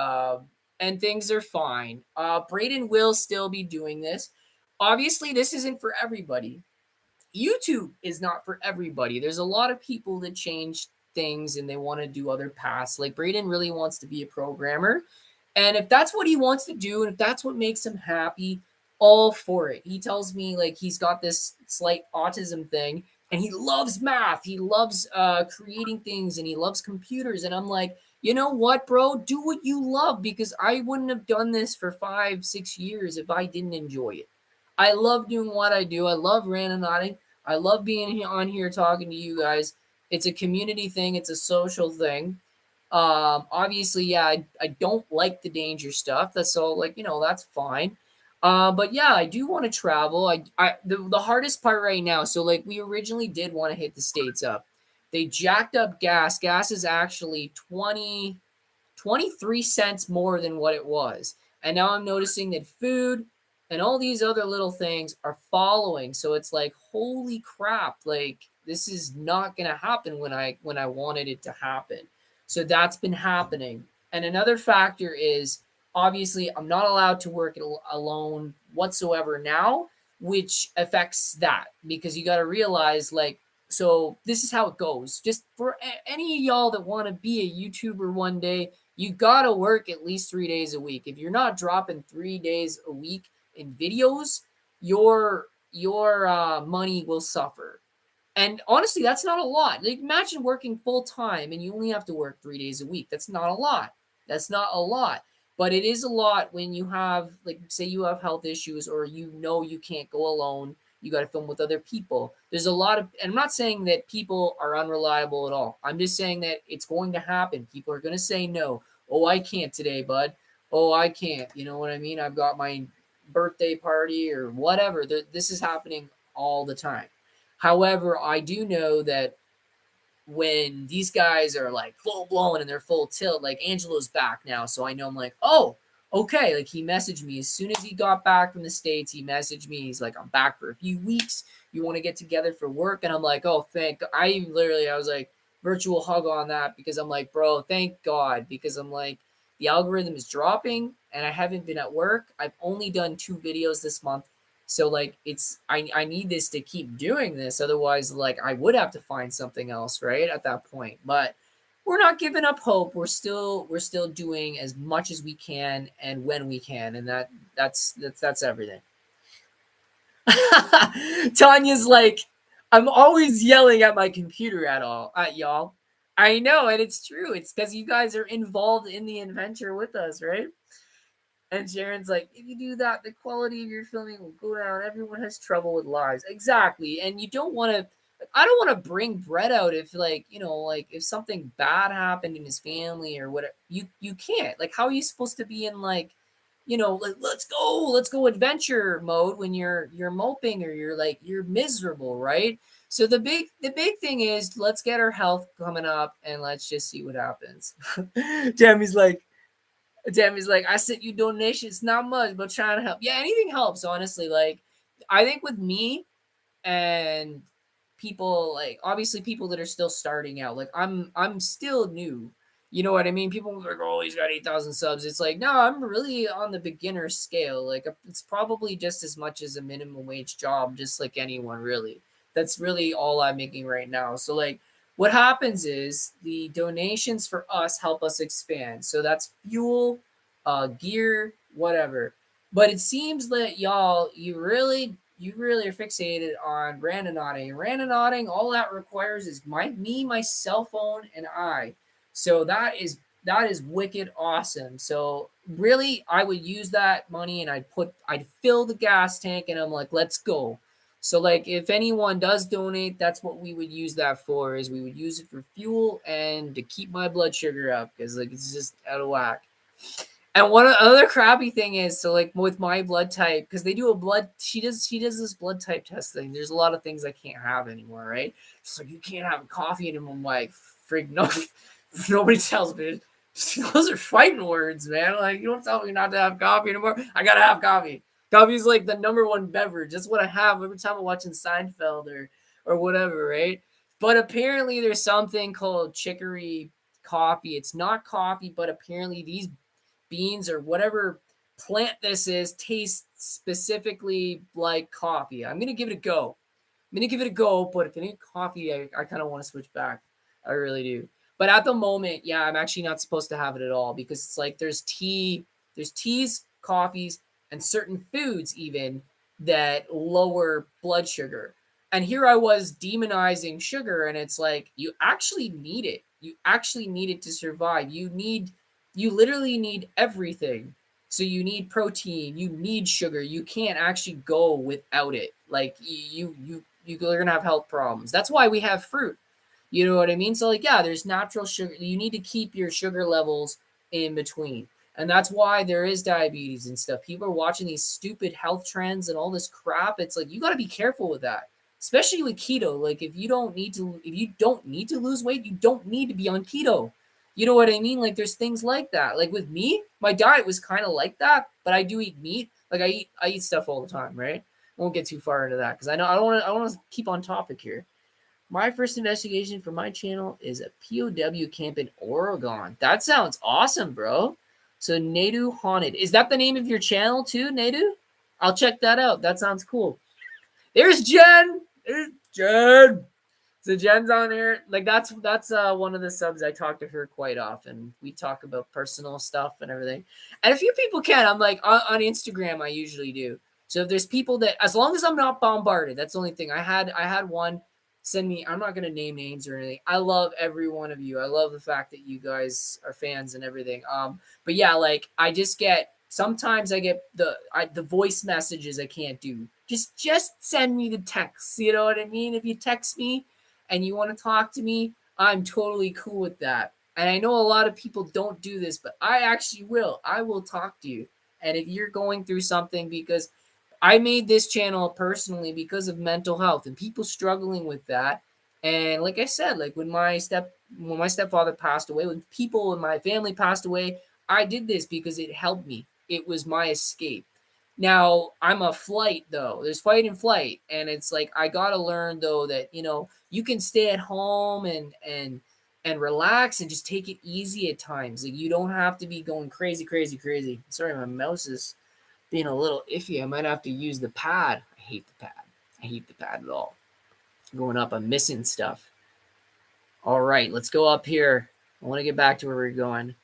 and things are fine. Braden will still be doing this. Obviously, this isn't for everybody. YouTube is not for everybody. There's a lot of people that change things and they want to do other paths. Like Braden really wants to be a programmer. And if that's what he wants to do, and if that's what makes him happy, all for it. He tells me like he's got this slight autism thing and he loves math. He loves creating things and he loves computers. And I'm like, you know what, bro? Do what you love because I wouldn't have done this for 5, 6 years if I didn't enjoy it. I love doing what I do. I love randonauting. I love being on here talking to you guys. It's a community thing. It's a social thing. Obviously, yeah, I don't like the danger stuff. That's all like, that's fine. But yeah, I do want to travel. The hardest part right now. So like we originally did want to hit the States up. They jacked up gas. Gas is actually 23 cents more than what it was. And now I'm noticing that food and all these other little things are following. So it's like, holy crap, like this is not going to happen when I wanted it to happen. So that's been happening. And another factor is obviously I'm not allowed to work alone whatsoever now, which affects that because you got to realize like, so this is how it goes. Just for any of y'all that want to be a YouTuber one day, you got to work at least 3 days a week. If you're not dropping 3 days a week in videos, your money will suffer. And honestly, that's not a lot. Like, imagine working full time and you only have to work 3 days a week. That's not a lot. That's not a lot. But it is a lot when you have, like, say you have health issues or you can't go alone. You got to film with other people. There's a lot of, and I'm not saying that people are unreliable at all. I'm just saying that it's going to happen. People are going to say no. Oh, I can't today, bud. Oh, I can't. You know what I mean? I've got my birthday party or whatever. This is happening all the time. However, I do know that when these guys are like full blown and they're full tilt, like Angelo's back now. So I know I'm like, oh, okay. Like he messaged me as soon as he got back from the States. He messaged me. He's like, I'm back for a few weeks. You want to get together for work? And I'm like, oh, I was like, virtual hug on that because I'm like, bro, thank God. Because I'm like, the algorithm is dropping and I haven't been at work. I've only done 2 videos this month. So like I need this to keep doing this. Otherwise, like I would have to find something else, right? At that point. But we're not giving up hope. We're still doing as much as we can and when we can. And that's everything. Tanya's like, I'm always yelling at my computer at y'all. I know, and it's true. It's because you guys are involved in the adventure with us, right? And Sharon's like, if you do that, the quality of your filming will go down. Everyone has trouble with lives. Exactly. And you don't want to, I don't want to bring Brett out if like, like if something bad happened in his family or whatever. You can't. Like, how are you supposed to be in like, like let's go adventure mode when you're moping or you're miserable, right? So the big thing is let's get our health coming up and let's just see what happens. Tammy's like, I sent you donations, not much, but trying to help. Yeah, anything helps, honestly. Like, I think with me and people, like, obviously people that are still starting out, like, I'm still new. You know what I mean? People are like, oh, he's got 8,000 subs. It's like, no, I'm really on the beginner scale. Like, it's probably just as much as a minimum wage job, just like anyone, really. That's really all I'm making right now. So, like, what happens is the donations for us help us expand. So that's fuel, gear, whatever. But it seems that y'all, you really are fixated on randonauting. Randonauting, all that requires is my cell phone, and I. So that is wicked awesome. So really, I would use that money and I'd fill the gas tank, and I'm like, let's go. So like if anyone does donate, that's what we would use that for, is we would use it for fuel and to keep my blood sugar up because like it's just out of whack. And one other crappy thing is, so like with my blood type, because they do a blood, she does this blood type test thing. There's a lot of things I can't have anymore, right? It's like you can't have coffee anymore. I'm like, frig no, nobody tells me. Those are fighting words, man. Like you don't tell me not to have coffee anymore. I gotta have coffee. Coffee is like the number one beverage. That's what I have every time I'm watching Seinfeld or whatever, right? But apparently there's something called chicory coffee. It's not coffee, but apparently these beans or whatever plant this is tastes specifically like coffee. I'm gonna give it a go. I'm gonna give it a go, but if it ain't coffee, I kind of want to switch back. I really do. But at the moment, yeah, I'm actually not supposed to have it at all because it's like there's teas, coffees, and certain foods even that lower blood sugar. And here I was demonizing sugar, and it's like you actually need it. You actually need it to survive. You literally need everything. So you need protein, you need sugar. You can't actually go without it. Like you're gonna have health problems. That's why we have fruit. You know what I mean? So like yeah, there's natural sugar. You need to keep your sugar levels in between. And that's why there is diabetes and stuff. People are watching these stupid health trends and all this crap. It's like you got to be careful with that. Especially with keto. Like if you don't need to lose weight, you don't need to be on keto. You know what I mean? Like there's things like that. Like with me, my diet was kind of like that, but I do eat meat. Like I eat stuff all the time, right? I won't get too far into that because I know I don't want to keep on topic here. My first investigation for my channel is a POW camp in Oregon. That sounds awesome, bro. So Nadu Haunted. Is that the name of your channel too, Nadu? I'll check that out. That sounds cool. There's Jen. There's Jen. So Jen's on there. Like that's one of the subs. I talk to her quite often. We talk about personal stuff and everything. And a few people can. I'm like on Instagram. I usually do. So if there's people that, as long as I'm not bombarded, that's the only thing. I had one send me. I'm not gonna name names or anything. I love every one of you. I love the fact that you guys are fans and everything. But yeah, like I just get sometimes I get the voice messages I can't do. Just send me the text. You know what I mean? If you text me and you want to talk to me, I'm totally cool with that. And I know a lot of people don't do this, but I actually will. I will talk to you. And if you're going through something, because I made this channel personally because of mental health and people struggling with that. And like I said, like when my stepfather passed away, when people in my family passed away, I did this because it helped me. It was my escape. Now I'm a flight though. There's fight and flight, and it's like I gotta learn though that you can stay at home and relax and just take it easy at times. Like you don't have to be going crazy, crazy, crazy. Sorry, my mouse is being a little iffy. I might have to use the pad. I hate the pad. I hate the pad at all. Going up, I'm missing stuff. All right, let's go up here. I want to get back to where we're going.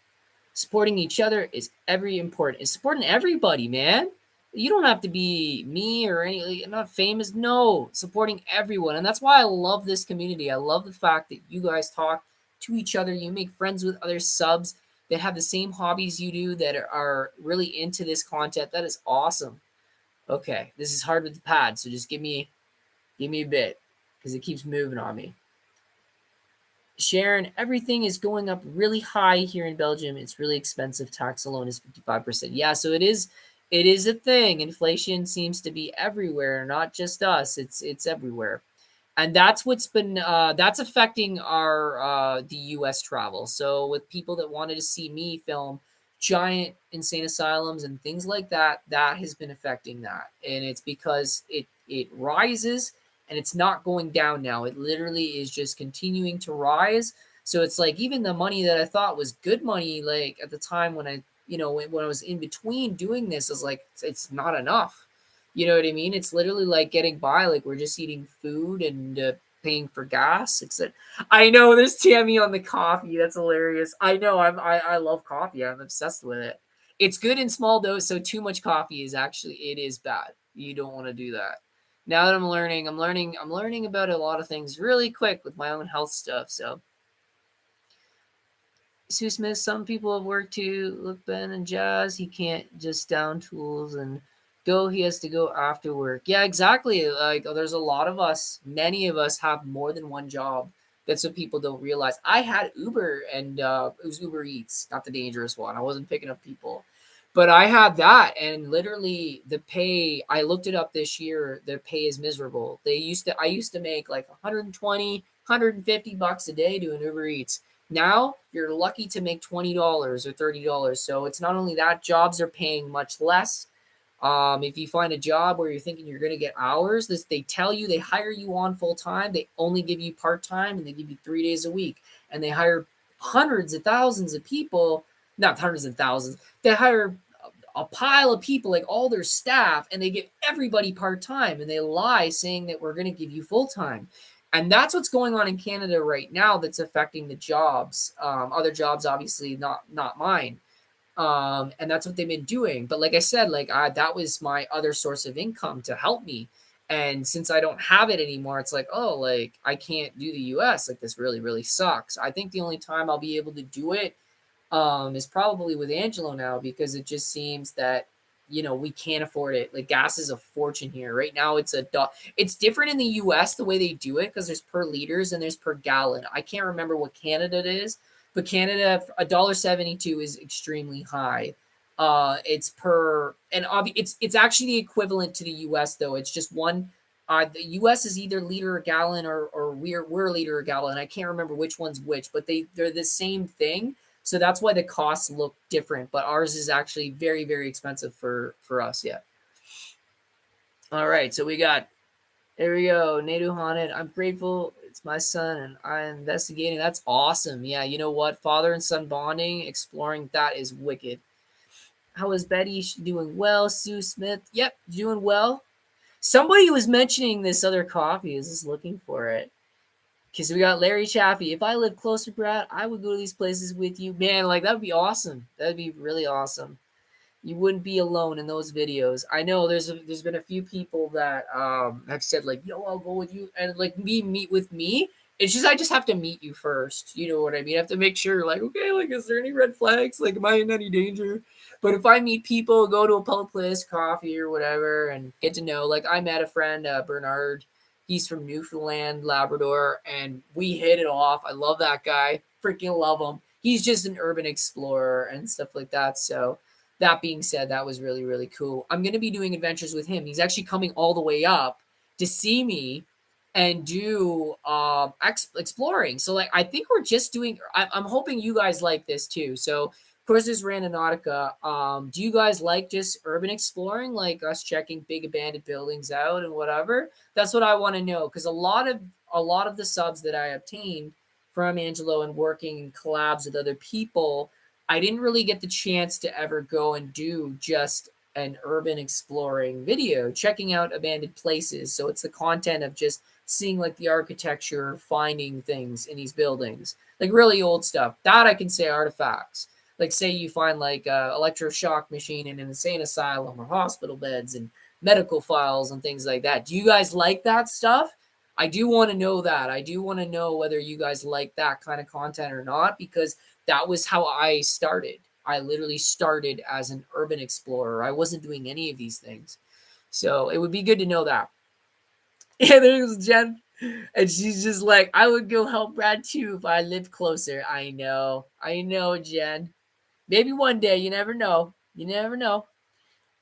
Supporting each other is every important. It's supporting everybody, man. You don't have to be me or any not famous. No, supporting everyone, and that's why I love this community. I love the fact that you guys talk to each other. You make friends with other subs that have the same hobbies you do that are really into this content. That is awesome. Okay, this is hard with the pad, so just give me a bit because it keeps moving on me. Sharon, everything is going up really high here in Belgium. It's really expensive. Tax alone is 55%. Yeah, so it is a thing. Inflation seems to be everywhere, not just us. It's everywhere. And that's what's been that's affecting our the US travel. So with people that wanted to see me film giant insane asylums and things like that, that has been affecting that. And it's because it rises and it's not going down now. It literally is just continuing to rise. So it's like even the money that I thought was good money, like at the time when when I was in between doing this, is like it's not enough. You know what I mean? It's literally like getting by. Like we're just eating food and paying for gas. Except I know there's Tammy on the coffee. That's hilarious. I know. I love coffee. I'm obsessed with it. It's good in small dose. So too much coffee it is bad. You don't want to do that. Now that I'm learning about a lot of things really quick with my own health stuff. So Sue Smith, some people have worked to look Ben and Jazz. He can't just down tools and go. He has to go after work. Yeah, exactly. Like there's a lot of us, many of us have more than one job. That's what people don't realize. I had Uber and it was Uber Eats, not the dangerous one. I wasn't picking up people. But I had that, and literally the pay, I looked it up this year, the pay is miserable. I used to make like 120, $150 a day doing Uber Eats. Now you're lucky to make $20 or $30. So it's not only that, jobs are paying much less. If you find a job where you're thinking you're going to get hours, they tell you, they hire you on full time. They only give you part time, and they give you 3 days a week. And they hire hundreds of thousands of people, not hundreds of thousands. They hire a pile of people, like all their staff, and they give everybody part time, and they lie saying that we're going to give you full time. And that's what's going on in Canada right now. That's affecting the jobs. Other jobs, obviously, not mine. And that's what they've been doing. But like I said, that was my other source of income to help me. And since I don't have it anymore, it's like, oh, like I can't do the US. Like this really, really sucks. I think the only time I'll be able to do it is probably with Angelo now, because it just seems that we can't afford it. Like gas is a fortune here right now. It's different in the US the way they do it, because there's per liters and there's per gallon. I can't remember what Canada it is, but Canada, $1.72 is extremely high. It's per, and it's actually the equivalent to the US though. It's just one. The US is either liter or gallon, or we're liter or gallon. I can't remember which one's which, but they're the same thing. So that's why the costs look different, but ours is actually very, very expensive for us. Yeah. All right. So there we go. Nadu Haunted. I'm grateful. It's my son and I'm investigating. That's awesome. Yeah. You know what? Father and son bonding, exploring. That is wicked. How is Betty doing? Well, Sue Smith. Yep. Doing well. Somebody was mentioning this other coffee. Is just looking for it. Because we got Larry Chaffee. If I lived closer, Brad, I would go to these places with you. Man, like that would be awesome. That'd be really awesome. You wouldn't be alone in those videos. I know there's been a few people that have said like, "Yo, I'll go with you," and like meet with me. It's just I just have to meet you first. You know what I mean? I have to make sure, like, okay, like, is there any red flags? Like, am I in any danger? But if I meet people, go to a public place, coffee or whatever, and get to know, like, I met a friend, Bernard. He's from Newfoundland, Labrador, and we hit it off. I love that guy. Freaking love him. He's just an urban explorer and stuff like that. So that being said, that was really, really cool. I'm going to be doing adventures with him. He's actually coming all the way up to see me and do exploring. So, like, I think we're just doing, I'm hoping you guys like this too. So, of course, there's Randonautica. Do you guys like just urban exploring, like us checking big abandoned buildings out and whatever? That's what I want to know, because a lot of the subs that I obtained from Angelo and working in collabs with other people, I didn't really get the chance to ever go and do just an urban exploring video, checking out abandoned places. So it's the content of just seeing like the architecture, finding things in these buildings, like really old stuff. That I can say artifacts. Like say you find like a electroshock machine in an insane asylum, or hospital beds and medical files and things like that. Do you guys like that stuff? I do want to know that. I do want to know whether you guys like that kind of content or not, because that was how I started. I literally started as an urban explorer. I wasn't doing any of these things. So it would be good to know that. Yeah, there's Jen. And she's just like, I would go help Brad too if I lived closer. I know. I know, Jen. Maybe one day. You never know. You never know.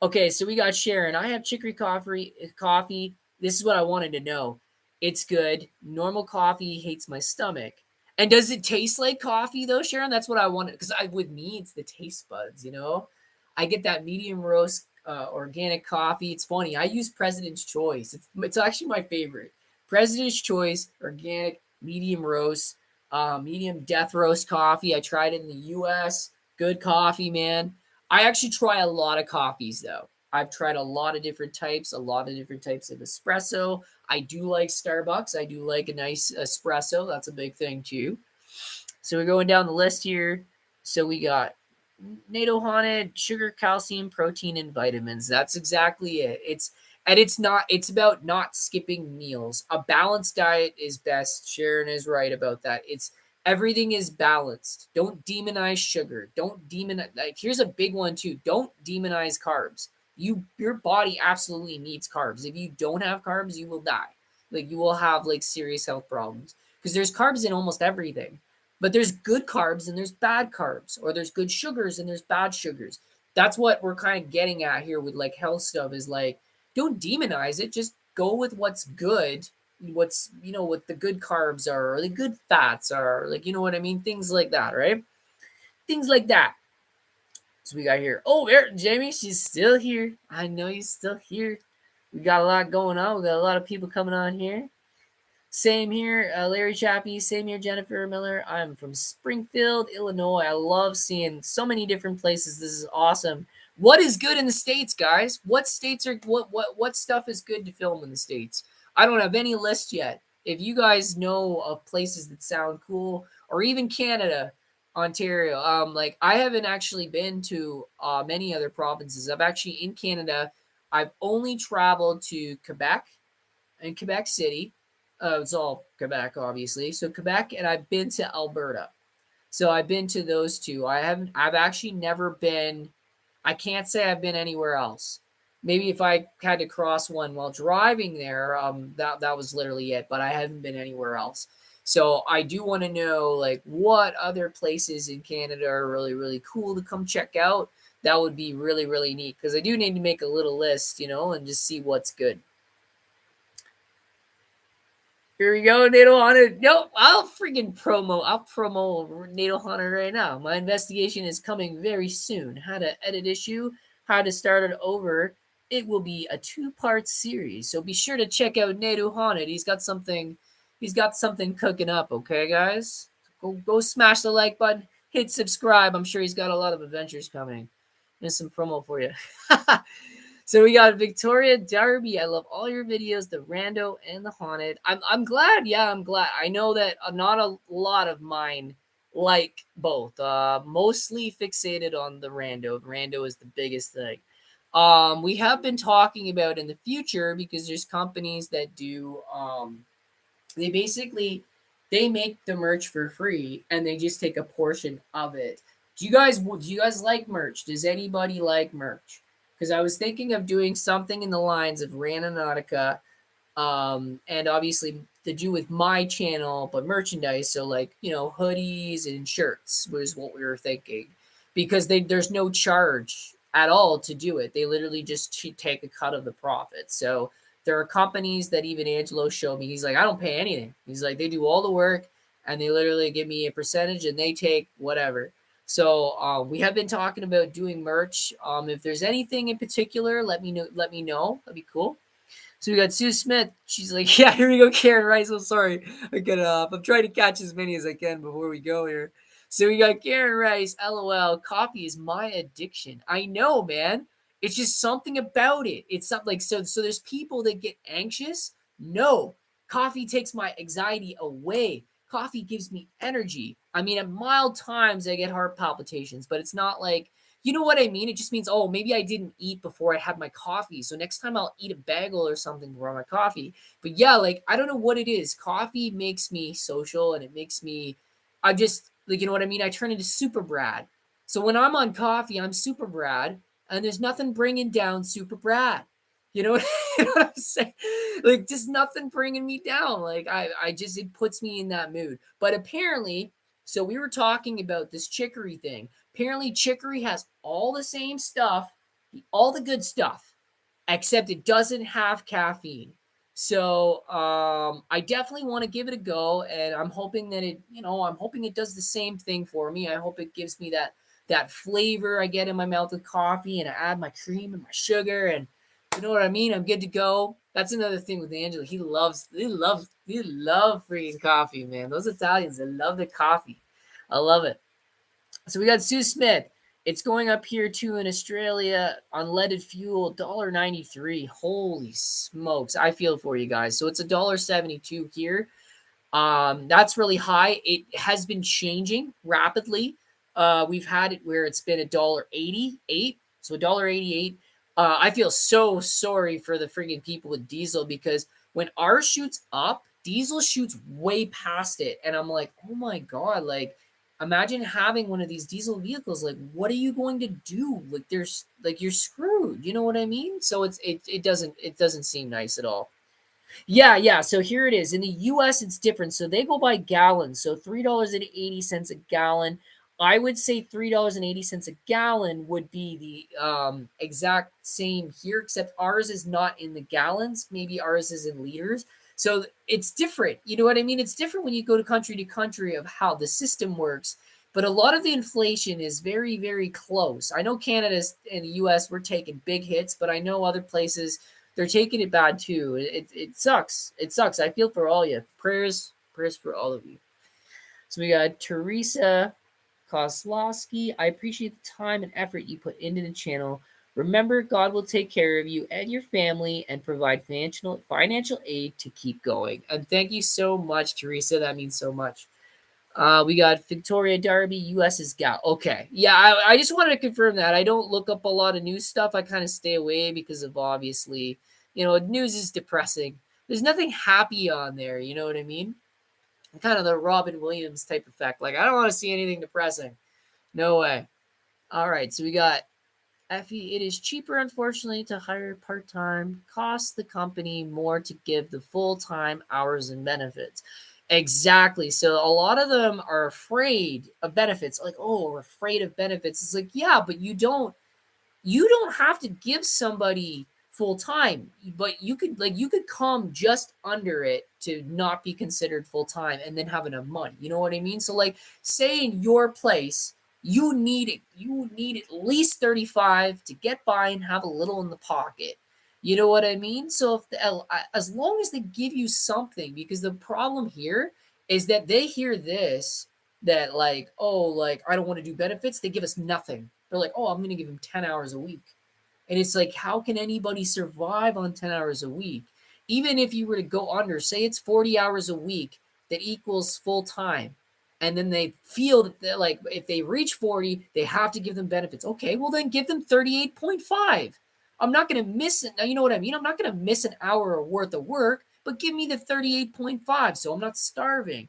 Okay, so we got Sharon. I have chicory coffee. This is what I wanted to know. It's good. Normal coffee hates my stomach. And does it taste like coffee though, Sharon? That's what I wanted, because with me it's the taste buds. I get that medium roast organic coffee. It's funny. I use President's Choice. It's actually my favorite. President's Choice organic medium roast, medium death roast coffee. I tried it in the U.S. Good coffee, man. I actually try a lot of coffees though. I've tried a lot of different types, of espresso. I do like Starbucks. I do like a nice espresso. That's a big thing too. So we're going down the list here. So we got NATO haunted, sugar, calcium, protein, and vitamins. That's exactly it. It's about not skipping meals. A balanced diet is best. Sharon is right about that. Everything is balanced. Don't demonize sugar. Don't demonize, like, here's a big one too. Don't demonize carbs. Your body absolutely needs carbs. If you don't have carbs, you will die. Like you will have like serious health problems, because there's carbs in almost everything. But there's good carbs and there's bad carbs, or there's good sugars and there's bad sugars. that's what we're kind of getting at here with like health stuff is like, don't demonize it. Just go with what's good, what's, what the good carbs are, or the good fats are, like, you know what I mean? Things like that, right? Things like that. So we got here. Oh, there, Jamie, she's still here. I know you're still here. We got a lot going on. We got a lot of people coming on here. Same here, Larry Chappie. Same here, Jennifer Miller. I'm from Springfield, Illinois. I love seeing so many different places. This is awesome. What is good in the states, guys? What states are what stuff is good to film in the states? I don't have any list yet. If you guys know of places that sound cool, or even Canada, Ontario, like I haven't actually been to many other provinces. I've actually in Canada. I've only traveled to Quebec and Quebec City. It's all Quebec, obviously. So Quebec, and I've been to Alberta. So I've been to those two. I haven't. I've actually never been. I can't say I've been anywhere else. Maybe if I had to cross one while driving there, that was literally it. But I haven't been anywhere else. So I do want to know like what other places in Canada are really really cool to come check out. That would be really really neat because I do need to make a little list, and just see what's good. Here we go, NATO Hunter. Nope, I'll freaking promo. I'll promo NATO Hunter right now. My investigation is coming very soon. How to edit issue, how to start it over. It will be a 2-part series, so be sure to check out NATO Haunted. He's got something. He's got something cooking up. Okay, guys, go smash the like button, hit subscribe. I'm sure he's got a lot of adventures coming. There's some promo for you. So we got Victoria Darby. I love all your videos, the rando and the haunted. I'm glad. Yeah, I'm glad. I know that not a lot of mine like both. Mostly fixated on the rando. Rando is the biggest thing. We have been talking about in the future because there's companies that do they basically they make the merch for free and they just take a portion of it. Do you guys like merch? Does anybody like merch? Because I was thinking of doing something in the lines of Randonautica, and obviously to do with my channel, but merchandise. So like hoodies and shirts was what we were thinking, because there's no charge at all to do it. They literally just take a cut of the profit. So there are companies that even Angelo showed me. He's like, I don't pay anything. He's like, they do all the work and they literally give me a percentage and they take whatever. So we have been talking about doing merch. If there's anything in particular, let me know. Let me know. That'd be cool. So we got Sue Smith. She's like, yeah, here we go, Karen Rice. I'm sorry. I got it off. I'm trying to catch as many as I can before we go here. So we got Karen Rice. LOL. Coffee is my addiction. I know, man. It's just something about it. It's something like so. There's people that get anxious. No, coffee takes my anxiety away. Coffee gives me energy. I mean, at mild times I get heart palpitations, but it's not like you know what I mean? It just means, oh, maybe I didn't eat before I had my coffee. So next time I'll eat a bagel or something before my coffee. But yeah, like, I don't know what it is. Coffee makes me social and it makes me, I just, like, you know what I mean? I turn into Super Brad. So when I'm on coffee, I'm Super Brad and there's nothing bringing down Super Brad. You know what, you know what I'm saying? Like, just nothing bringing me down. Like, I just, it puts me in that mood. But apparently, so we were talking about this chicory thing. Apparently, chicory has all the same stuff, all the good stuff, except it doesn't have caffeine. So I definitely want to give it a go, and I'm hoping that I'm hoping it does the same thing for me. I hope it gives me that flavor I get in my mouth with coffee, and I add my cream and my sugar, and you know what I mean. I'm good to go. That's another thing with Angela. He love freaking coffee, man. Those Italians, they love the coffee. I love it. So we got Sue Smith. It's going up here too in Australia. Unleaded fuel, $1.93. Holy smokes. I feel for you guys. So it's $1.72 here. That's really high. It has been changing rapidly. We've had it where it's been $1.88. So $1.88. I feel so sorry for the freaking people with diesel because when ours shoots up, diesel shoots way past it. And I'm like, oh my God, like imagine having one of these diesel vehicles. Like, what are you going to do? Like there's like you're screwed. You know what I mean? So it doesn't seem nice at all. Yeah, yeah. So here it is. In the US, it's different. So they go by gallons. So $3.80 a gallon. I would say $3.80 a gallon would be the exact same here, except ours is not in the gallons. Maybe ours is in liters. So it's different. You know what I mean? It's different when you go to country of how the system works. But a lot of the inflation is very, very close. I know Canada and the US, we're taking big hits, but I know other places, they're taking it bad too. It sucks. It sucks. I feel for all you. Prayers for all of you. So we got Teresa Kozlowski. I appreciate the time and effort you put into the channel. Remember, God will take care of you and your family and provide financial aid to keep going. And thank you so much, Teresa. That means so much. We got Victoria Darby, US is gal. Okay. Yeah, I just wanted to confirm that. I don't look up a lot of news stuff. I kind of stay away because of obviously, news is depressing. There's nothing happy on there. You know what I mean? Kind of the Robin Williams type effect. Like, I don't want to see anything depressing. No way. All right, so we got Effie. It is cheaper, unfortunately, to hire part time. Costs the company more to give the full time hours and benefits. Exactly. So a lot of them are afraid of benefits. Like, oh, we're afraid of benefits. It's like, yeah, but you don't have to give somebody full time, but you could come just under it to not be considered full time and then have enough money. You know what I mean? So like, say in your place, you need at least 35 to get by and have a little in the pocket. You know what I mean? So as long as they give you something, because the problem here is that they hear this, that like, oh, like, I don't want to do benefits, they give us nothing. They're like, oh, I'm going to give him 10 hours a week. And it's like, how can anybody survive on 10 hours a week? Even if you were to go under, say it's 40 hours a week, that equals full time. And then they feel that they're like, if they reach 40, they have to give them benefits. Okay, well, then give them 38.5. I'm not going to miss it. You know what I mean? I'm not going to miss an hour worth of work, but give me the 38.5 so I'm not starving.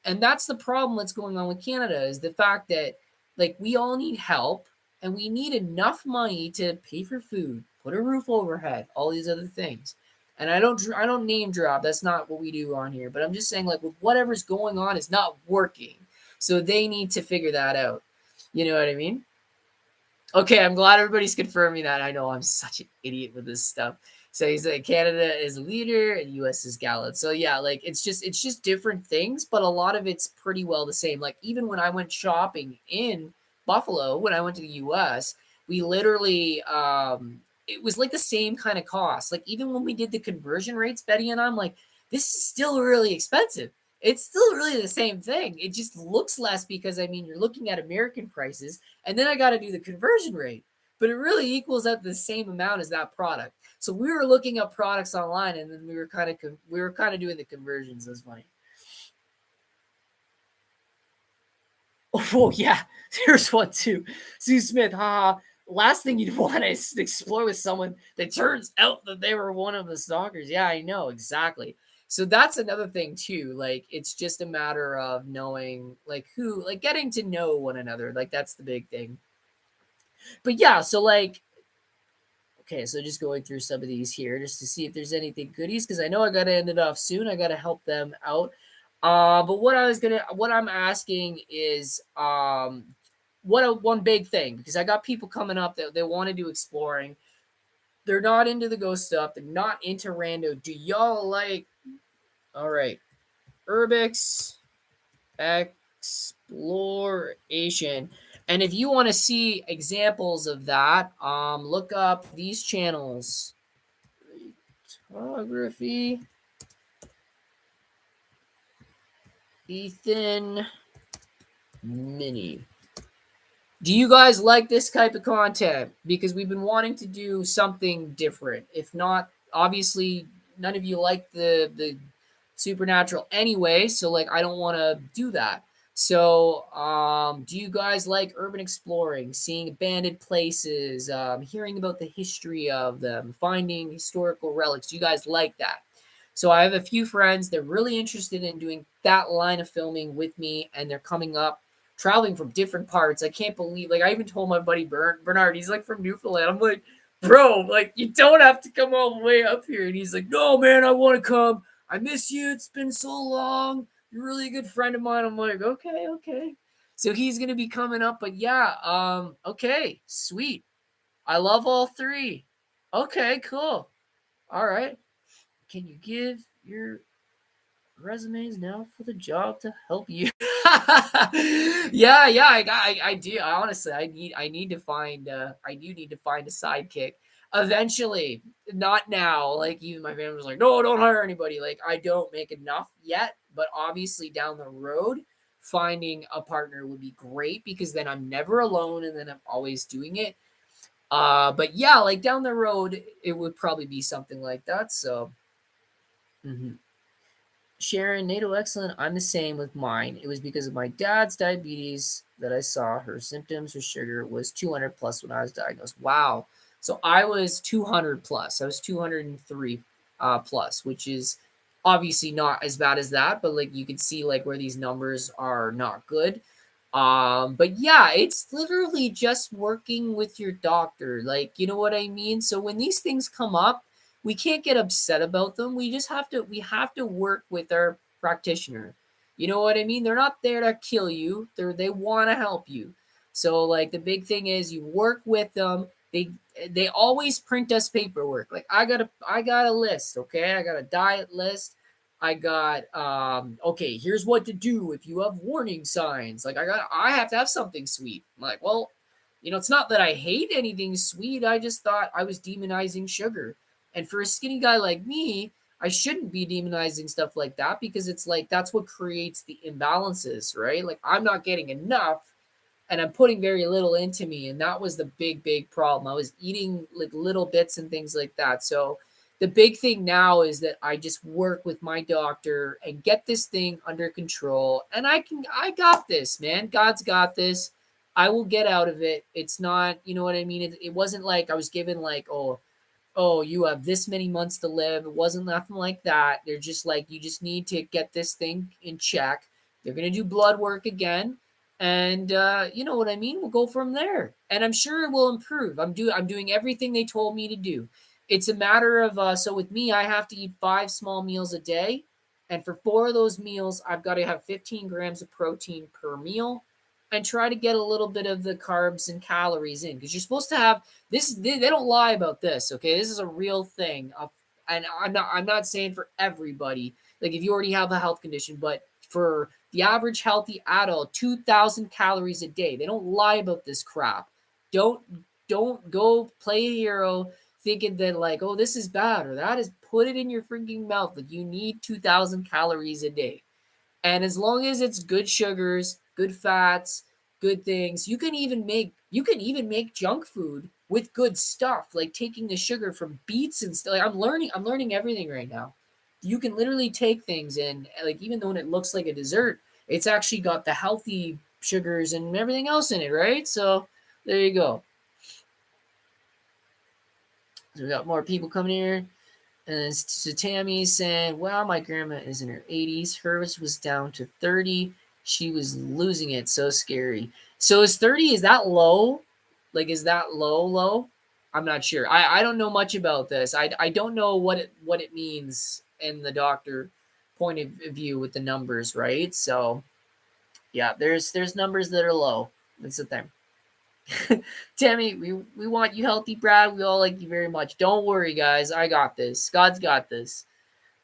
And that's the problem that's going on with Canada, is the fact that, like, we all need help and we need enough money to pay for food, put a roof overhead, all these other things. And I don't name drop. That's not what we do on here. But I'm just saying, like, with whatever's going on is not working. So they need to figure that out. You know what I mean? Okay, I'm glad everybody's confirming that. I know I'm such an idiot with this stuff. So he's like, Canada is leader and US is gallant. So yeah, like, it's just different things, but a lot of it's pretty well the same. Like, even when I went shopping in Buffalo, when I went to the US, we literally it was like the same kind of cost. Like, even when we did the conversion rates, Betty and I'm like, this is still really expensive. It's still really the same thing. It just looks less because, I mean, you're looking at American prices, and then I got to do the conversion rate, but it really equals out the same amount as that product. So we were looking up products online, and then we were kind of doing the conversions. That's funny. Oh yeah, here's one too. Sue Smith, haha. Last thing you'd want is to explore with someone that turns out that they were one of the stalkers. Yeah, I know exactly. So that's another thing too. Like, it's just a matter of knowing, like, who, like, getting to know one another. Like, that's the big thing. But yeah, so like, okay, so just going through some of these here just to see if there's anything goodies, because I know I gotta end it off soon. I gotta help them out. But what I'm asking is, one big thing, because I got people coming up that they want to do exploring. They're not into the ghost stuff. They're not into rando. Do y'all like? All right, Urbix exploration. And if you want to see examples of that, look up these channels. Photography, Ethan Mini. Do you guys like this type of content? Because we've been wanting to do something different. If not, obviously, none of you like the supernatural anyway, so like, I don't want to do that. So, do you guys like urban exploring, seeing abandoned places, hearing about the history of them, finding historical relics? Do you guys like that? So I have a few friends, they're really interested in doing that line of filming with me, and they're coming up, traveling from different parts. I can't believe, like, I even told my buddy Bernard, he's like from Newfoundland. I'm like, bro, like, you don't have to come all the way up here. And he's like, no, man, I want to come. I miss you. It's been so long. You're really a good friend of mine. I'm like, okay, okay. So he's gonna be coming up. But yeah, okay, sweet. I love all three. Okay, cool. All right. Can you give your resumes now for the job to help you? Yeah, I do. Honestly, I need to find I do need to find a sidekick eventually. Not now. Like even my family was like, no, don't hire anybody. Like I don't make enough yet, but obviously down the road, finding a partner would be great because then I'm never alone and then I'm always doing it. But yeah, like down the road, it would probably be something like that. So. Mhm. Sharon, NATO excellent. I'm the same with mine. It was because of my dad's diabetes that I saw her symptoms. Her sugar was 200 plus when I was diagnosed. Wow. So I was 200 plus. I was 203 plus, which is obviously not as bad as that, but like you can see like where these numbers are not good. But yeah, it's literally just working with your doctor. Like, you know what I mean? So when these things come up, we can't get upset about them. We have to work with our practitioner. You know what I mean? They're not there to kill you. They want to help you. So like the big thing is you work with them. They always print us paperwork. Like I got a list, okay? I got a diet list. I got okay, here's what to do if you have warning signs. Like I have to have something sweet. I'm like, well, it's not that I hate anything sweet. I just thought I was demonizing sugar. And for a skinny guy like me, I shouldn't be demonizing stuff like that because it's like that's what creates the imbalances, right? Like I'm not getting enough and I'm putting very little into me. And that was the big problem. I was eating like little bits and things like that. So the big thing now is that I just work with my doctor and get this thing under control. And I got this, man. God's got this. I will get out of it. It's not, you know what I mean? It wasn't like I was given like, oh, you have this many months to live. It wasn't nothing like that. They're just like, you just need to get this thing in check. They're going to do blood work again. And you know what I mean? We'll go from there. And I'm sure it will improve. I'm doing everything they told me to do. It's a matter of, so with me, I have to eat 5 small meals a day. And for 4 of those meals, I've got to have 15 grams of protein per meal and try to get a little bit of the carbs and calories in because you're supposed to have this. They don't lie about this. Okay, this is a real thing. And I'm not saying for everybody. Like if you already have a health condition, but for the average healthy adult, 2,000 calories a day. They don't lie about this crap. Don't don't go play a hero thinking that like, oh, this is bad or that is. Put it in your freaking mouth. Like you need 2,000 calories a day. And as long as it's good sugars, good fats, good things, you can even make junk food with good stuff, like taking the sugar from beets and stuff. Like I'm learning everything right now. You can literally take things and like even though it looks like a dessert, it's actually got the healthy sugars and everything else in it, right? So there you go. So we got more people coming here. And so Tammy saying, wow, my grandma is in her 80s. Hers was down to 30. She was losing it. So scary. So is 30, is that low? Like, is that low? I'm not sure. I don't know much about this. I don't know what it means in the doctor point of view with the numbers, right? So yeah, there's numbers that are low. That's the thing. Tammy, we want you healthy, Brad. We all like you very much. Don't worry, guys. I got this. God's got this.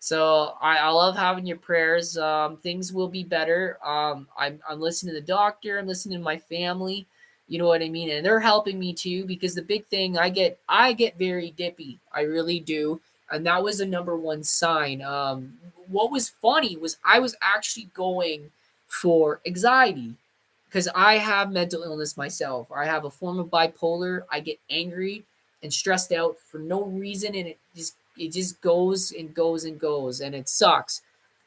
So I love having your prayers. Things will be better. I'm listening to the doctor. I'm listening to my family. You know what I mean, and they're helping me too. Because the big thing, I get very dippy. I really do, and that was the number one sign. What was funny was I was actually going for anxiety because I have mental illness myself. I have a form of bipolar. I get angry and stressed out for no reason, and it just goes and goes and goes, and it sucks.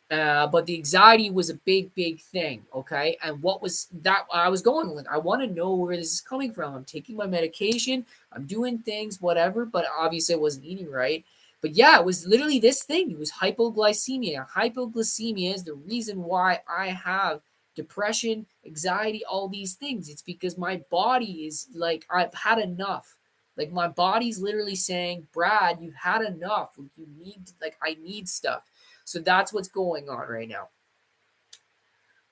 But the anxiety was a big thing. Okay, and what was that? I was going like, I want to know where this is coming from. I'm taking my medication. I'm doing things, whatever. But obviously, I wasn't eating right. But yeah, it was literally this thing. It was hypoglycemia. Hypoglycemia is the reason why I have depression, anxiety, all these things. It's because my body is like, I've had enough. Like my body's literally saying, Brad, you've had enough. Like, you need, like, I need stuff. So that's what's going on right now.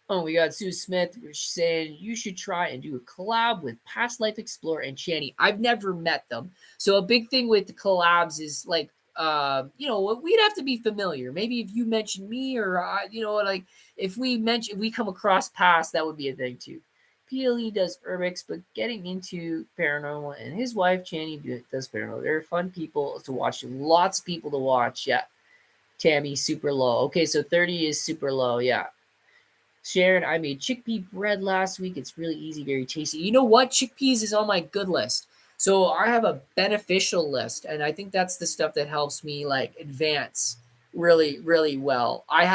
Oh, we got Sue Smith saying you should try and do a collab with Past Life Explorer and Channy. I've never met them. So a big thing with the collabs is like, we'd have to be familiar. Maybe if you mention me or, like if we come across Past, that would be a thing too. PLE does Urbix, but getting into paranormal, and his wife Channy does paranormal. They're fun people to watch. Lots of people to watch. Yeah. Tammy, super low. Okay, so 30 is super low. Yeah. Sharon, I made chickpea bread last week. It's really easy, very tasty. You know what? Chickpeas is on my good list. So I have a beneficial list, and I think that's the stuff that helps me like advance really, really well. I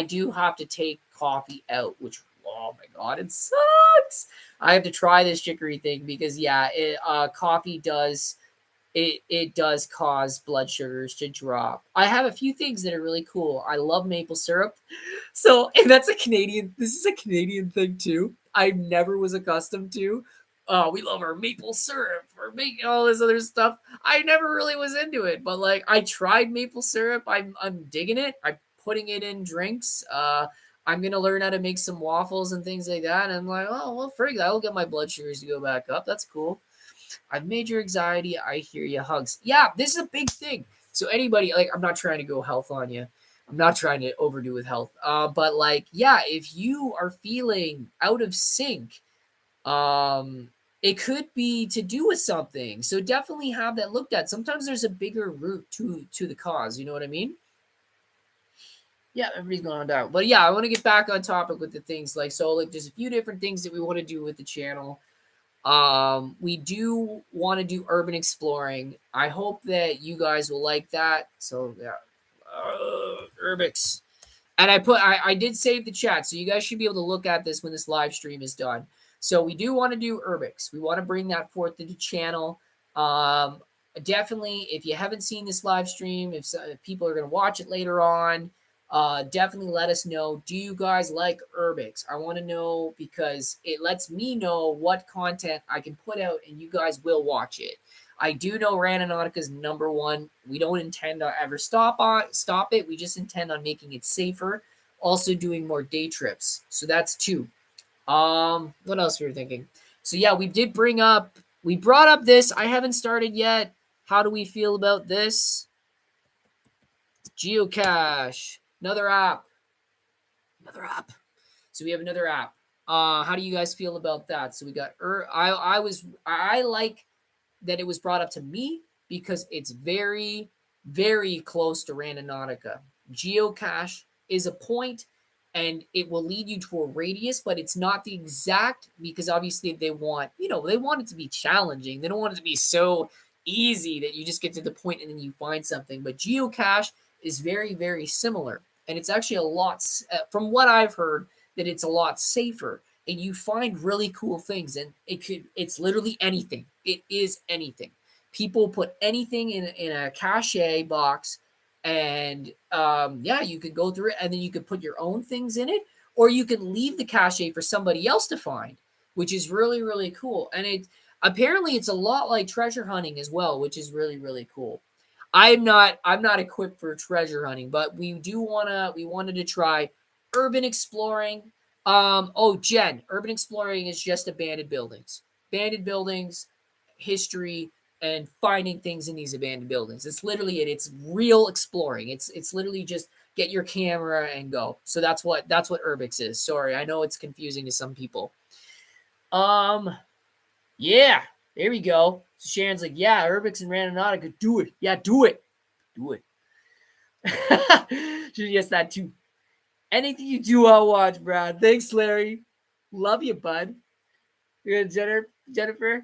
do have to take coffee out, which oh my god, it sucks. I have to try this chicory thing because coffee does cause blood sugars to drop. I have a few things that are really cool. I love maple syrup. So, and that's a Canadian, this is a Canadian thing too. I never was accustomed to. We love our maple syrup or making all this other stuff. I never really was into it, but like I tried maple syrup. I'm digging it. I'm putting it in drinks. I'm gonna learn how to make some waffles and things like that. And I'm like, oh well, frig, that'll get my blood sugars to go back up. That's cool. I've major anxiety. I hear you. Hugs. Yeah, this is a big thing. So anybody, like, I'm not trying to go health on you. I'm not trying to overdo with health. But like, yeah, if you are feeling out of sync, um, it could be to do with something. So definitely have that looked at. Sometimes there's a bigger root to the cause. You know what I mean? Yeah, everybody's going on down. But yeah, I want to get back on topic with the things like so. Like, there's a few different things that we want to do with the channel. We do want to do urban exploring. I hope that you guys will like that. So yeah, Urbix. And I did save the chat, so you guys should be able to look at this when this live stream is done. So we do want to do Urbix. We want to bring that forth to the channel. Um, Definitely, if you haven't seen this live stream, if people are going to watch it later on, definitely let us know. Do you guys like Urbix? I want to know because it lets me know what content I can put out, and you guys will watch it. I do know Randonautica is number one. We don't intend to ever stop it. We just intend on making it safer. Also doing more day trips. So that's two. What else we were thinking? So yeah, we brought up this. I haven't started yet. How do we feel about this? Geocache. Another app. Another app. So we have another app. How do you guys feel about that? So we got I like that it was brought up to me because it's very, very close to Randonautica. Geocache is a point and it will lead you to a radius, but it's not the exact because obviously they want it to be challenging. They don't want it to be so easy that you just get to the point and then you find something. But geocache is very, very similar. And it's actually a lot, from what I've heard, that it's a lot safer and you find really cool things and it's literally anything. It is anything. People put anything in a cache box and yeah, you could go through it and then you could put your own things in it or you could leave the cache for somebody else to find, which is really, really cool. And apparently it's a lot like treasure hunting as well, which is really, really cool. I'm not equipped for treasure hunting, but we wanted to try urban exploring. Jen, urban exploring is just abandoned buildings. Abandoned buildings, history, and finding things in these abandoned buildings. It's literally it. It's real exploring. It's literally just get your camera and go. So that's what Urbix is. Sorry, I know it's confusing to some people. Yeah, there we go. So Sharon's like, yeah, Urbix and Randonautica, do it. Yeah, do it. Do it. Yes, that too. Anything you do, I'll watch, Brad. Thanks, Larry. Love you, bud. You're Jennifer.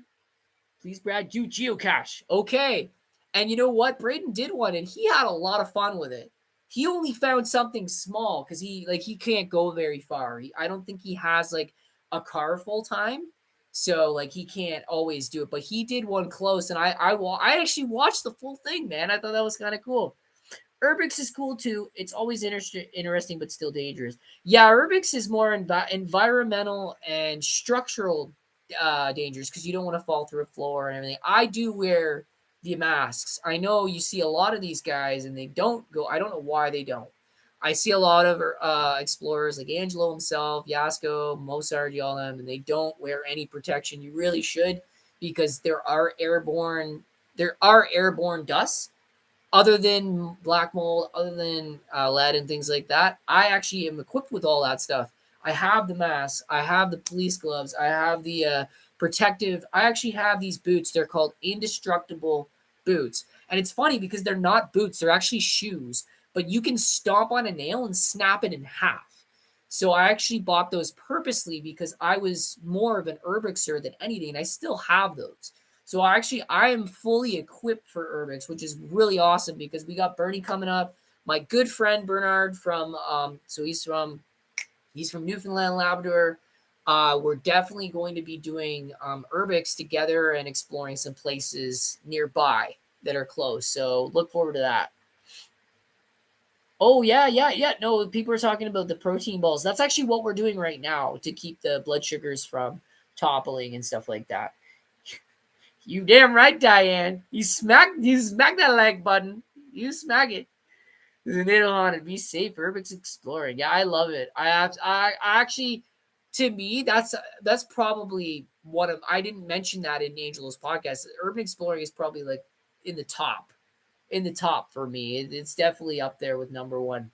Please, Brad, do geocache. Okay. And you know what? Braden did one, and he had a lot of fun with it. He only found something small because he can't go very far. I don't think he has like a car full time, so like he can't always do it. But he did one close, and I actually watched the full thing, man. I thought that was kind of cool. Urbix is cool too. It's always interesting, but still dangerous. Yeah, Urbix is more environmental and structural dangers because you don't want to fall through a floor and everything. I do wear the masks. I know you see a lot of these guys and they don't go. I don't know why they don't. I see a lot of explorers like Angelo himself, Yasko, Mozart, all them, and they don't wear any protection. You really should, because there are airborne dusts other than black mold, other than lead and things like that. I actually am equipped with all that stuff. I have the mask, I have the police gloves, I have the protective. I actually have these boots. They're called indestructible boots, and it's funny because they're not boots; they're actually shoes. But you can stomp on a nail and snap it in half. So I actually bought those purposely because I was more of an urbexer than anything, and I still have those. So I am fully equipped for Urbix, which is really awesome because we got Bernie coming up. My good friend Bernard from so he's from Newfoundland, Labrador. We're definitely going to be doing Urbix together and exploring some places nearby that are close. So look forward to that. Oh yeah, yeah, yeah. No, people are talking about the protein balls. That's actually what we're doing right now to keep the blood sugars from toppling and stuff like that. You damn right, Diane. You smack that like button. You smack it. The little on it. Be safe. Urbex exploring. Yeah, I love it. I actually, to me, that's probably one of. I didn't mention that in Angelo's podcast. Urban exploring is probably like in the top, for me. It's definitely up there with number one.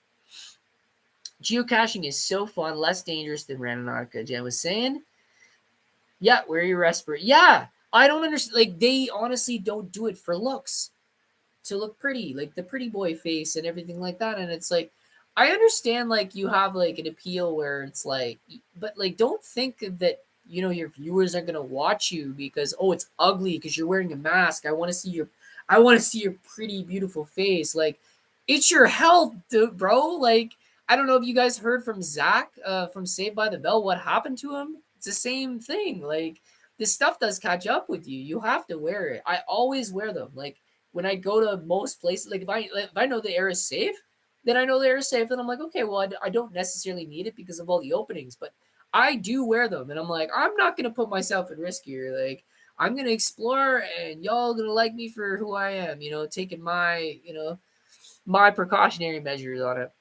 Geocaching is so fun, less dangerous than Randonautica. Jen was saying, yeah, wear your respirator. Yeah, I don't understand. Like they honestly don't do it for looks, to look pretty, like the pretty boy face and everything like that. And it's like, I understand like you have like an appeal where it's like, but like don't think that your viewers are gonna watch you because it's ugly because you're wearing a mask. I want to see your pretty beautiful face. Like it's your health, dude, bro. Like I don't know if you guys heard from Zach from Saved by the Bell what happened to him. It's the same thing. Like this stuff does catch up with you. You have to wear it. I always wear them. Like when I go to most places, like if I know the air is safe, then I know the air is safe. Then I'm like, okay, well, I don't necessarily need it because of all the openings, but I do wear them, and I'm like, I'm not gonna put myself at risk here. Like I'm gonna explore, and y'all gonna like me for who I am. Taking my precautionary measures on it.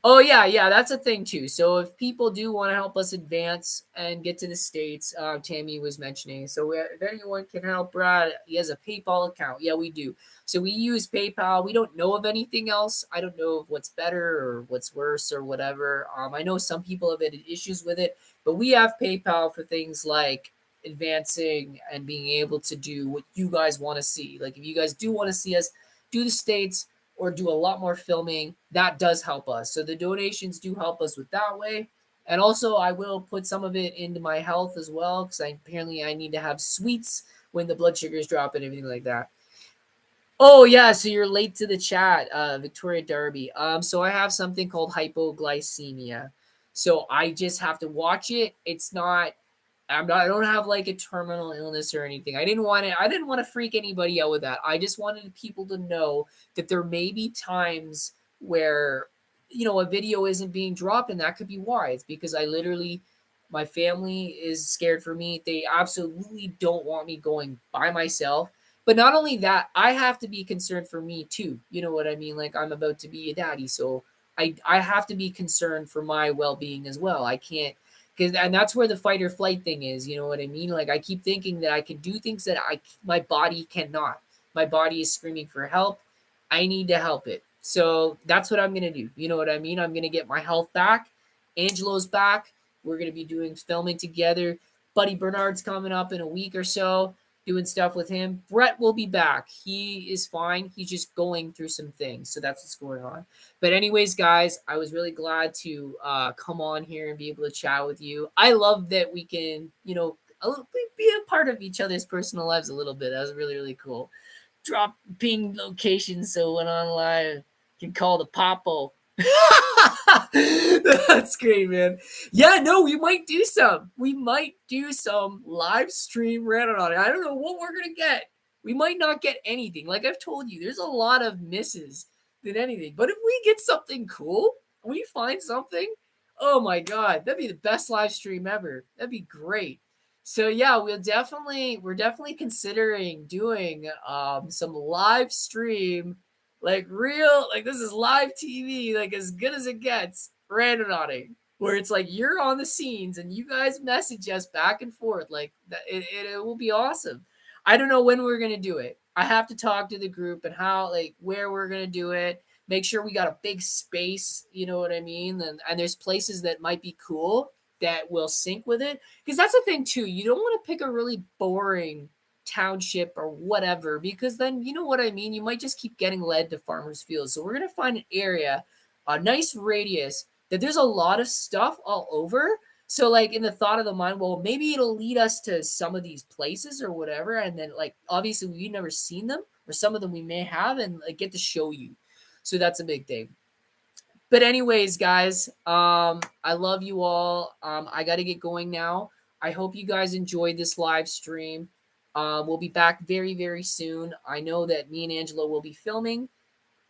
Oh yeah, yeah, that's a thing too. So if people do want to help us advance and get to the states, Tammy was mentioning. So if anyone can help Brad, he has a PayPal account. Yeah, we do. So we use PayPal. We don't know of anything else. I don't know of what's better or what's worse or whatever. I know some people have had issues with it, but we have PayPal for things like advancing and being able to do what you guys want to see. Like if you guys do want to see us do the states or do a lot more filming, that does help us. So the donations do help us with that way. And also, I will put some of it into my health as well because apparently I need to have sweets when the blood sugars drop and everything like that. Oh yeah, so you're late to the chat, Victoria Darby. So I have something called hypoglycemia. So I just have to watch it. It's not I don't have like a terminal illness or anything. I didn't want to freak anybody out with that. I just wanted people to know that there may be times where a video isn't being dropped, and that could be why. It's because I literally my family is scared for me. They absolutely don't want me going by myself. But not only that, I have to be concerned for me too. You know what I mean? Like I'm about to be a daddy, so I have to be concerned for my well-being as well. I can't and that's where the fight or flight thing is. You know what I mean? Like I keep thinking that I can do things that my body cannot. My body is screaming for help. I need to help it. So that's what I'm gonna do. You know what I mean? I'm gonna get my health back. Angelo's back. We're gonna be doing filming together. Buddy Bernard's coming up in a week or so, doing stuff with him. Brett will be back. He is fine. He's just going through some things. So that's what's going on. But anyways, guys, I was really glad to come on here and be able to chat with you. I love that we can, be a part of each other's personal lives a little bit. That was really, really cool. Drop ping locations so when on live you can call the Popo. That's great, man. Yeah, no, we might do some. We might do some live stream Reddit on it. I don't know what we're gonna get. We might not get anything. Like I've told you, there's a lot of misses than anything. But if we get something cool, we find something. Oh my god, that'd be the best live stream ever. That'd be great. So yeah, we're definitely considering doing some live stream like real, like this is live TV, like as good as it gets. Randonauting, where it's like you're on the scenes and you guys message us back and forth, like that. It will be awesome. I don't know when we're gonna do it. I have to talk to the group and how, like, where we're gonna do it. Make sure we got a big space. You know what I mean? And there's places that might be cool that will sync with it, because that's the thing too. You don't want to pick a really boring township or whatever, because then you know what I mean, you might just keep getting led to farmers fields. So we're going to find an area, a nice radius that there's a lot of stuff all over. So like in the thought of the mind, well, maybe it'll lead us to some of these places or whatever, and then like obviously we've never seen them, or some of them we may have, and like get to show you. So that's a big thing. But anyways, guys, I love you all. I got to get going now. I hope you guys enjoyed this live stream. We'll be back very, very soon. I know that me and Angela will be filming,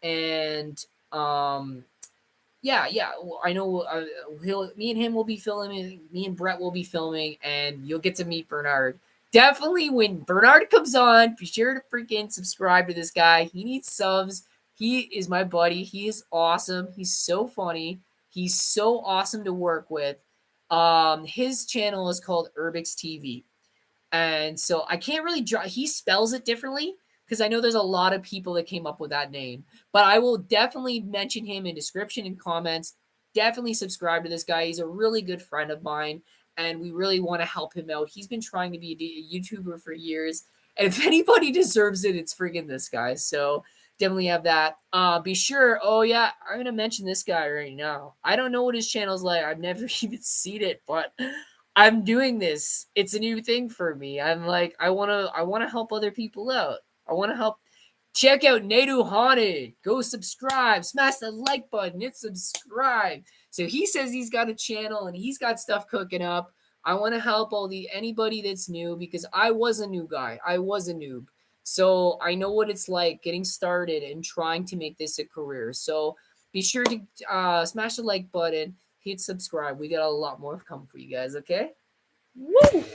and yeah. I know me and him will be filming. Me and Brett will be filming, and you'll get to meet Bernard. Definitely, when Bernard comes on, be sure to freaking subscribe to this guy. He needs subs. He is my buddy. He is awesome. He's so funny. He's so awesome to work with. His channel is called Urbix TV. And so I can't really draw. He spells it differently, because I know there's a lot of people that came up with that name. But I will definitely mention him in description and comments. Definitely subscribe to this guy. He's a really good friend of mine, and we really want to help him out. He's been trying to be a YouTuber for years, and if anybody deserves it, it's friggin' this guy. So definitely have that. Be sure. Oh yeah, I'm gonna mention this guy right now. I don't know what his channel's like. I've never even seen it, but I'm doing this. It's a new thing for me. I'm like, I wanna help other people out. I wanna help. Check out Nadu Haunted. Go subscribe. Smash the like button. Hit subscribe. So he says he's got a channel and he's got stuff cooking up. I want to help anybody that's new, because I was a new guy. I was a noob. So I know what it's like getting started and trying to make this a career. So be sure to smash the like button, hit subscribe. We got a lot more coming for you guys, okay? Woo!